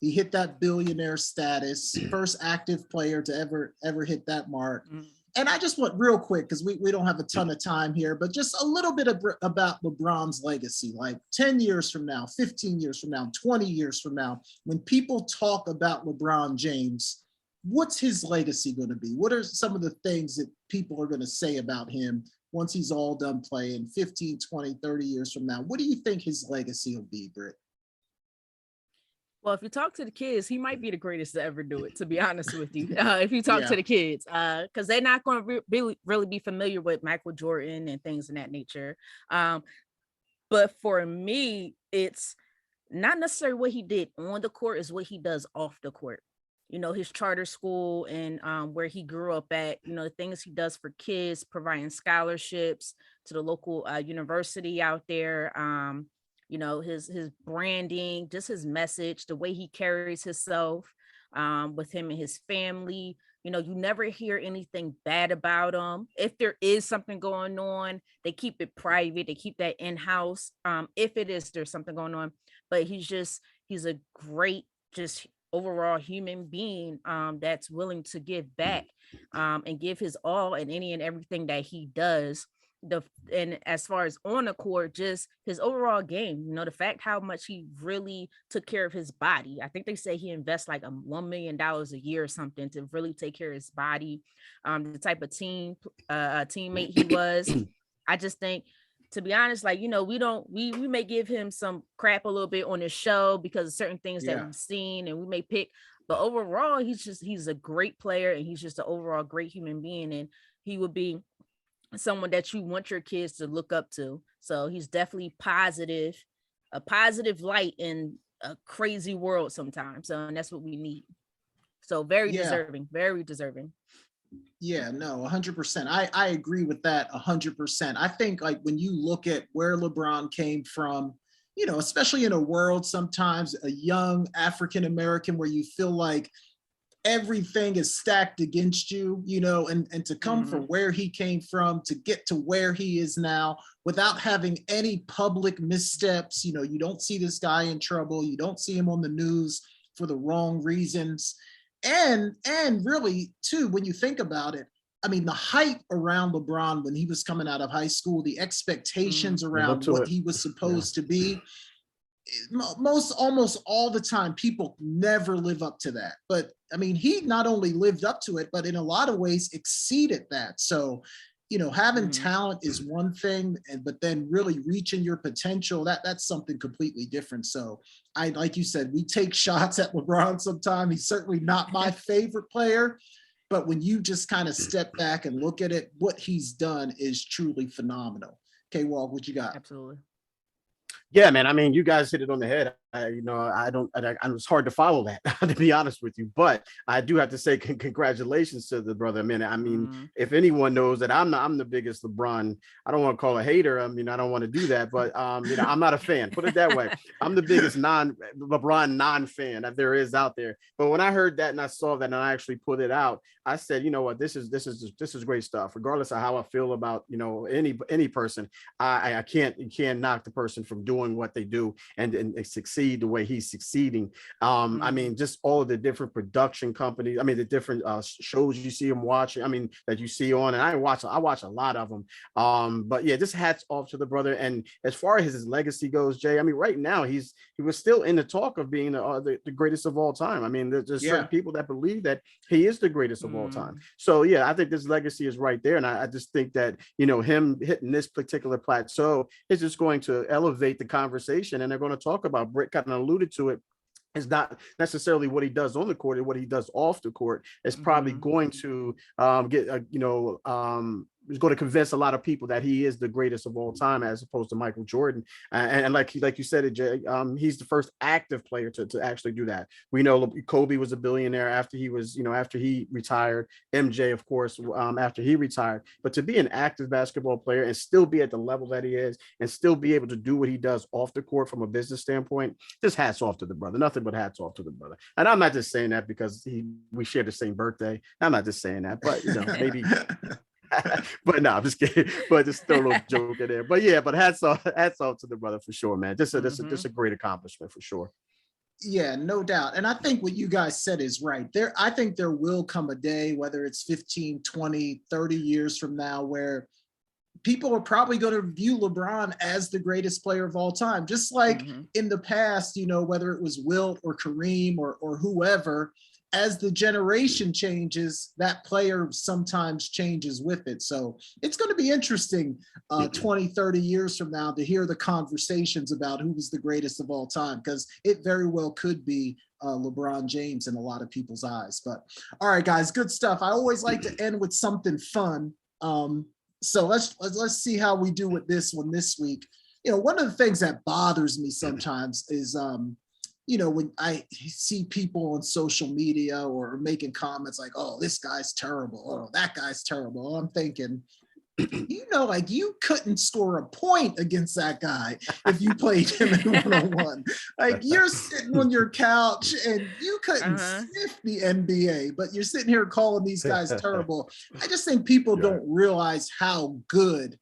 He hit that billionaire status, first active player to ever hit that mark. And I just want real quick, because we don't have a ton of time here, but just a little bit about LeBron's legacy, like 10 years from now, 15 years from now, 20 years from now, when people talk about LeBron James, what's his legacy going to be? What are some of the things that people are going to say about him once he's all done playing 15, 20, 30 years from now? What do you think his legacy will be, Britt? Well, if you talk to the kids, he might be the greatest to ever do it, to be honest with you. If you talk Yeah. to the kids, because they're not going to really be familiar with Michael Jordan and things of that nature. But for me, it's not necessarily what he did on the court, is what he does off the court. You know, his charter school and where he grew up at, you know, the things he does for kids, providing scholarships to the local university out there. You know, his branding, just his message, the way he carries himself with him and his family. You know, you never hear anything bad about him. If there is something going on, they keep it private. They keep that in-house. If it is, there's something going on. But he's a great, just overall human being that's willing to give back and give his all in any and everything that he does. And as far as on the court, just his overall game, you know, the fact how much he really took care of his body. I think they say he invests like $1 million a year or something to really take care of his body. The type of teammate he was. I just think, to be honest, like, you know, we may give him some crap a little bit on his show because of certain things that we've seen, and we may pick, but overall he's a great player, and he's just an overall great human being, and he would be someone that you want your kids to look up to. So he's definitely a positive light in a crazy world sometimes. So, and that's what we need. So very deserving, very deserving. Yeah, no, 100%. I agree with that 100%. I think, like, when you look at where LeBron came from, you know, especially in a world sometimes, a young African American, where you feel like everything is stacked against you, you know, and to come from where he came from to get to where he is now without having any public missteps. You know, you don't see this guy in trouble. You don't see him on the news for the wrong reasons. And really, too, when you think about it, I mean, the hype around LeBron when he was coming out of high school, the expectations around what he was supposed to be, almost all the time, people never live up to that. But I mean, he not only lived up to it, but in a lot of ways exceeded that. So, you know, having talent is one thing, but then really reaching your potential, that's something completely different. So like you said, we take shots at LeBron sometimes. He's certainly not my favorite player, but when you just kind of step back and look at it, what he's done is truly phenomenal. Okay, Walt, what you got? Absolutely. Yeah, man. I mean, you guys hit it on the head. It's hard to follow that, to be honest with you. But I do have to say congratulations to the brother. If anyone knows that I'm the biggest LeBron, I don't want to call a hater. I mean, I don't want to do that, but I'm not a fan. Put it that way. I'm the biggest LeBron non-fan that there is out there. But when I heard that and I saw that and I actually put it out, I said, you know what, this is great stuff. Regardless of how I feel about, you know, any person, you can't knock the person from doing what they do and succeed the way he's succeeding. I mean, just all of the different production companies. I mean, the different shows you see him watching. I mean, that you see on, and I watch a lot of them. But yeah, just hats off to the brother. And as far as his legacy goes, Jay, I mean, right now he was still in the talk of being the greatest of all time. I mean, there's certain people that believe that he is the greatest of all time. So yeah, I think this legacy is right there, and I just think that, you know, him hitting this particular plateau is just going to elevate the conversation, and they're going to talk about. Britt kind of alluded to it. It's not necessarily what he does on the court and what he does off the court. It's probably going to is going to convince a lot of people that he is the greatest of all time, as opposed to Michael Jordan. And like you said, Jay, he's the first active player to actually do that. We know Kobe was a billionaire after he retired. MJ, of course, after he retired. But to be an active basketball player and still be at the level that he is and still be able to do what he does off the court from a business standpoint, just hats off to the brother. Nothing but hats off to the brother. And I'm not just saying that because we share the same birthday. I'm not just saying that, but you know, maybe. But no, I'm just kidding. But just throw a little joke in there. But yeah, but hats off to the brother for sure, man. Just a great accomplishment for sure. Yeah, no doubt. And I think what you guys said is right. I think there will come a day, whether it's 15, 20, 30 years from now, where people are probably going to view LeBron as the greatest player of all time. Just like in the past, you know, whether it was Wilt or Kareem or whoever, as the generation changes, that player sometimes changes with it. So it's going to be interesting 20, 30 years from now to hear the conversations about who was the greatest of all time, because it very well could be LeBron James in a lot of people's eyes. But all right, guys, good stuff. I always like to end with something fun. So let's see how we do with this one this week. One of the things that bothers me sometimes is when I see people on social media or making comments like, oh, this guy's terrible, oh, that guy's terrible. I'm thinking, like you couldn't score a point against that guy if you played him in one-on-one. Like you're sitting on your couch and you couldn't sniff the NBA, but you're sitting here calling these guys terrible. I just think people don't realize how good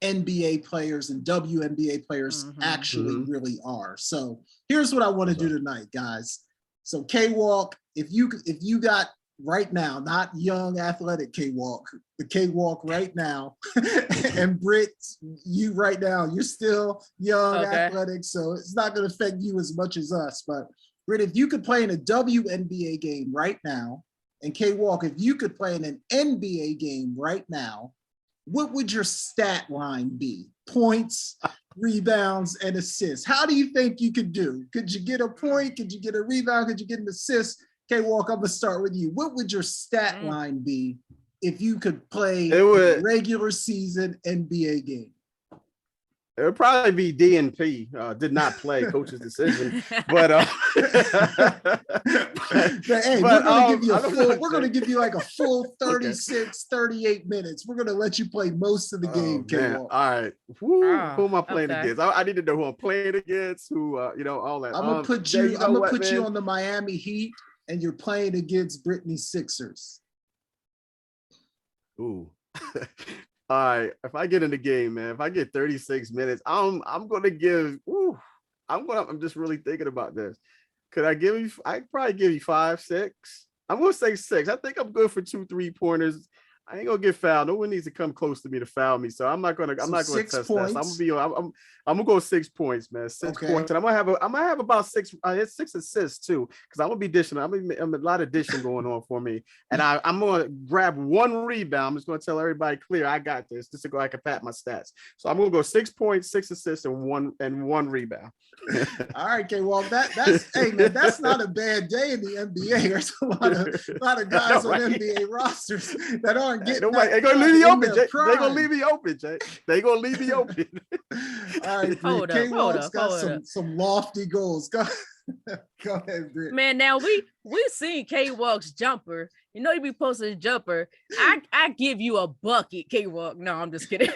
NBA players and WNBA players actually really are. So here's what I want to do tonight, guys. So K-Walk, if you got right now, not young athletic K-Walk, the K-Walk right now, and Britt, you right now, you're still young athletic, so it's not going to affect you as much as us. But Britt, if you could play in a WNBA game right now, and K-Walk, if you could play in an NBA game right now, what would your stat line be? Points, rebounds, and assists. How do you think you could do? Could you get a point? Could you get a rebound? Could you get an assist? K-Walk, I'm going to start with you. What would your stat line be if you could play a regular season NBA game? It would probably be D&P. Did not play, coach's decision. But hey, we're going to give you like a full 36, 38 minutes. We're going to let you play most of the game, K-Walk. All right. Who am I playing against? I need to know who I'm playing against, who, all that. I'm going to put you on the Miami Heat, and you're playing against Britne Sixers. Ooh. All right, if I get in the game, man, if I get 36 minutes, I'm just really thinking about this. I'd probably give you 5, 6. I'm gonna say 6. I think I'm good for 2 3-pointers. I ain't gonna get fouled. No one needs to come close to me to foul me. So I'm not gonna test that. I'm gonna go 6 points, man. 6 points. And I'm gonna have about 6 assists too. Because I'm gonna be dishing. I'm a lot of dishing going on for me. And I'm gonna grab 1 rebound. I'm just gonna tell everybody clear, I got this. Just to go, I can pat my stats. So I'm gonna go 6 points, 6 assists, and one rebound. All right, okay. Well, that's not a bad day in the NBA. There's a lot of guys on NBA rosters that aren't getting. They're gonna leave me open, Jay. They're gonna leave me open, Jay. They're gonna leave me open. All right, K-Walk's got some lofty goals. Go ahead, Britt. Man, now we seen K-Walk's jumper. You know, he be posting his jumper. I give you a bucket, K-Walk. No, I'm just kidding.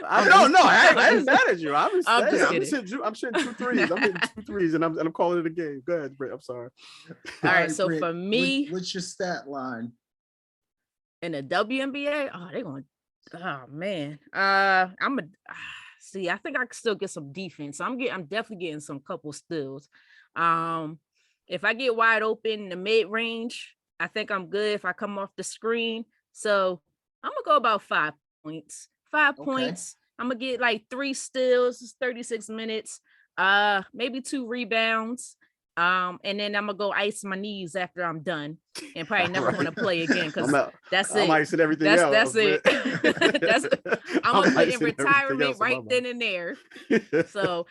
I ain't mad at you. I'm shooting 2 threes. I'm hitting 2 threes, and I'm calling it a game. Go ahead, Britt. I'm sorry. All right, so Britt, for me, what's your stat line in the WNBA? Oh, they're going. Oh man, I'm a. See, I think I can still get some defense. I'm definitely getting some couple steals. If I get wide open in the mid range, I think I'm good. If I come off the screen, so I'm gonna go about 5 points. 5 points. I'm gonna get like 3 steals, 36 minutes, maybe 2 rebounds. And then I'm gonna go ice my knees after I'm done and probably never want to play again because that's it. I'm icing everything else. That's it. I'm gonna put in retirement right then and there. So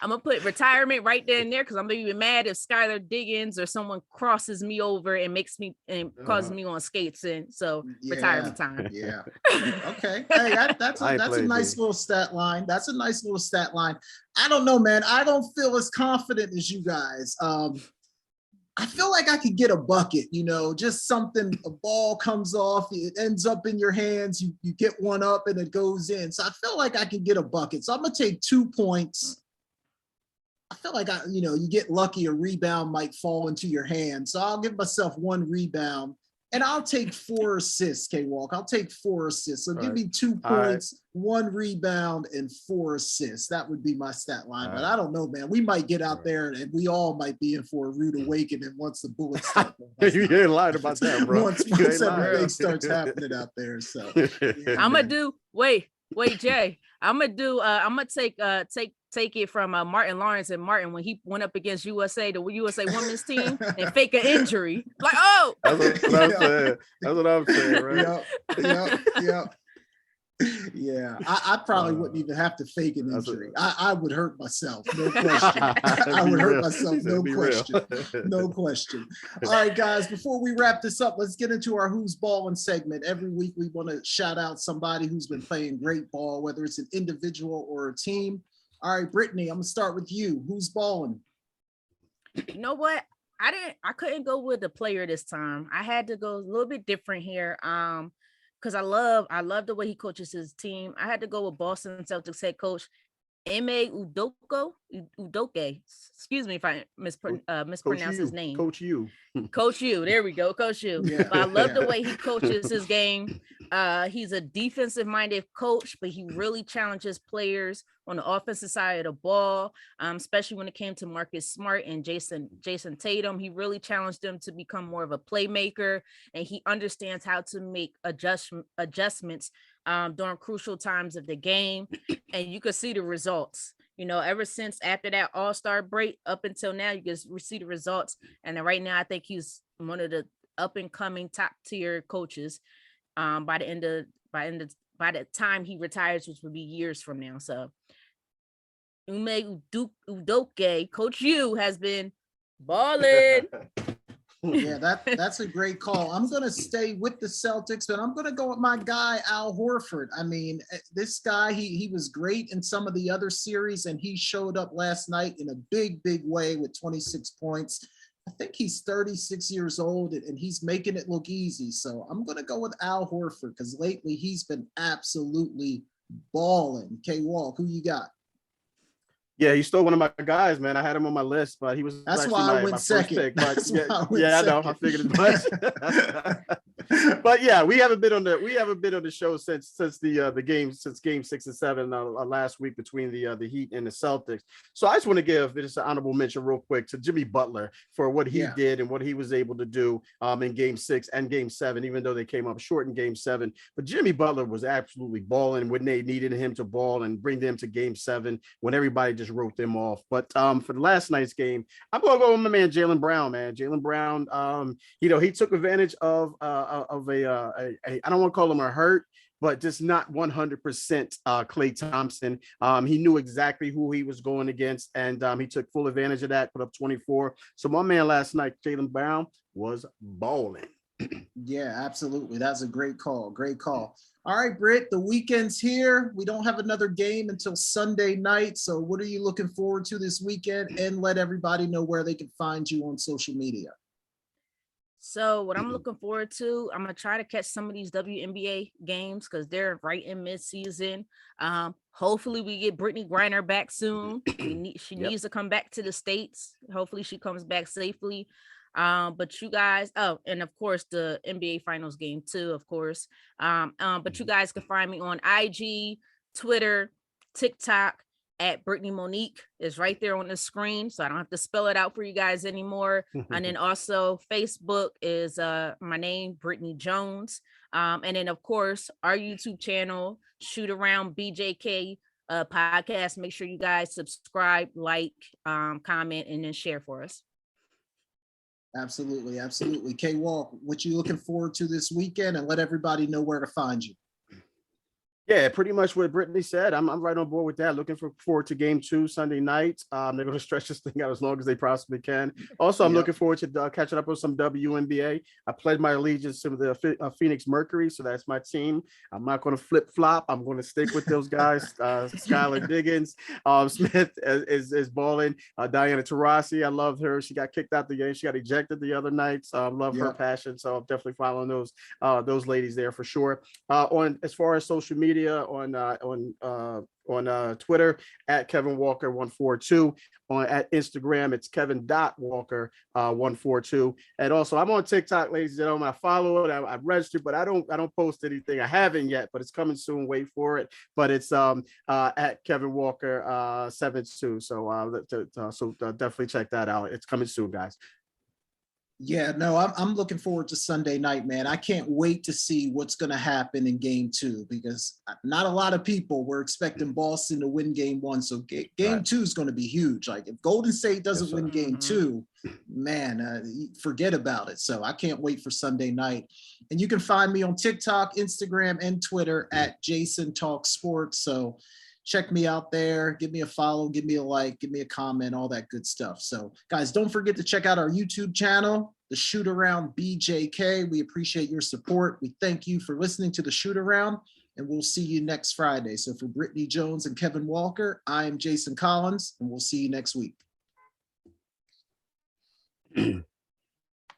I'm gonna put retirement right then and there because I'm gonna be mad if Skylar Diggins or someone crosses me over and makes me and causes me on skates. And so retirement time. Yeah. Okay. Hey, that's a nice little stat line. That's a nice little stat line. I don't know, man. I don't feel as confident as you guys. I feel like I could get a bucket, just something, a ball comes off, it ends up in your hands, you get one up and it goes in. So I feel like I could get a bucket. So I'm gonna take 2 points. I feel like you get lucky, a rebound might fall into your hand. So I'll give myself 1 rebound and I'll take 4 assists, K-Walk. I'll take 4 assists. So give me 2 points, 1 rebound, and 4 assists. That would be my stat line. But I don't know, man. We might get out there and we all might be in for a rude awakening once the bullets start. You ain't lying about that, bro. Once everything starts happening out there. So I'm gonna do. Wait. Wait, Jay, I'm gonna take it from Martin Lawrence and Martin when he went up against USA, the USA women's team, and fake an injury. Like, oh, that's what I'm saying. That's what I'm saying, right? Yep. Yeah, I probably wouldn't even have to fake an injury. I would hurt myself, no question. I would hurt myself, no question. No question. All right, guys, before we wrap this up, let's get into our Who's Ballin' segment. Every week we want to shout out somebody who's been playing great ball, whether it's an individual or a team. All right, Britne, I'm gonna start with you. Who's ballin'? You know what? I couldn't go with the player this time. I had to go a little bit different here. Because I love the way he coaches his team. I had to go with Boston Celtics head coach Udoke. Excuse me if I mispronounce his name. Coach U. Coach U. There we go. Coach U. Yeah, but I love the way he coaches his game. He's a defensive-minded coach, but he really challenges players on the offensive side of the ball, especially when it came to Marcus Smart and Jason Tatum. He really challenged them to become more of a playmaker, and he understands how to make adjustments during crucial times of the game, and you could see the results. Ever since after that All-Star break up until now, you can see the results. And then right now, I think he's one of the up and coming top tier coaches. By the time he retires, which will be years from now. So, Ime Udoke, Coach U, has been balling. Yeah, that's a great call. I'm going to stay with the Celtics, but I'm going to go with my guy, Al Horford. I mean, this guy, he was great in some of the other series, and he showed up last night in a big, big way with 26 points. I think he's 36 years old, and he's making it look easy. So I'm going to go with Al Horford because lately he's been absolutely balling. K-Walk, who you got? Yeah, he's still one of my guys, man. I had him on my list, but he was that's why I went second. Pick, but I know. I figured as much. But yeah, we haven't been on the show since game 6 and 7 last week between the Heat and the Celtics. So I just want to give just an honorable mention real quick to Jimmy Butler for what he did and what he was able to do in game 6 and game 7, even though they came up short in game 7. But Jimmy Butler was absolutely balling when they needed him to ball and bring them to game 7 when everybody just wrote them off. But for the last night's game, I'm gonna go with my man Jaylen Brown. Jaylen Brown, he took advantage of a I don't want to call him a hurt, but just not 100% Klay Thompson. He knew exactly who he was going against, and he took full advantage of that, put up 24. So my man last night, Jaylen Brown, was balling. Yeah, absolutely. That's a great call. Great call. All right, Britt, the weekend's here. We don't have another game until Sunday night. So what are you looking forward to this weekend? And let everybody know where they can find you on social media. So what I'm looking forward to, I'm going to try to catch some of these WNBA games because they're right in mid-season. Hopefully we get Britne Griner back soon. She needs to come back to the States. Hopefully she comes back safely. But you guys, and of course the NBA Finals game too, of course. But you guys can find me on IG, Twitter, TikTok at Britne Monique. Is right there on the screen, so I don't have to spell it out for you guys anymore. And then also Facebook is my name, Britne Jones. And then of course our YouTube channel, Shoot Around BJK podcast. Make sure you guys subscribe, like, comment, and then share for us. Absolutely. K-Walk, what you looking forward to this weekend, and let everybody know where to find you. Yeah, pretty much what Britne said. I'm right on board with that. Looking forward to game 2 Sunday night. They're going to stretch this thing out as long as they possibly can. Also, I'm looking forward to catching up with some WNBA. I pledge my allegiance to the Phoenix Mercury, so that's my team. I'm not going to flip flop. I'm going to stick with those guys. Skylar Diggins, Smith is balling. Diana Taurasi, I love her. She got kicked out the game. She got ejected the other night. So I love her passion. So I'm definitely following those ladies there for sure. As far as social media, on Twitter at Kevin Walker 142, at Instagram it's Kevin.Walker 142, and also I'm on TikTok, ladies and gentlemen. I follow it. I've registered, but I don't post anything. I haven't yet, but it's coming soon. Wait for it. But it's at Kevin Walker 72. So definitely check that out. It's coming soon, guys. Yeah, no, I'm looking forward to Sunday night, man. I can't wait to see what's going to happen in game 2 because not a lot of people were expecting Boston to win game 1. So game 2 is going to be huge. Like if Golden State doesn't win game 2, man, forget about it. So I can't wait for Sunday night. And you can find me on TikTok, Instagram, and Twitter at Jason Talk Sports. So check me out there, give me a follow, give me a like, give me a comment, all that good stuff. So guys, don't forget to check out our YouTube channel, The Shoot Around BJK. We appreciate your support. We thank you for listening to The Shoot Around, and we'll see you next Friday. So for Britne Jones and Kevin Walker, I am Jason Collins, and we'll see you next week.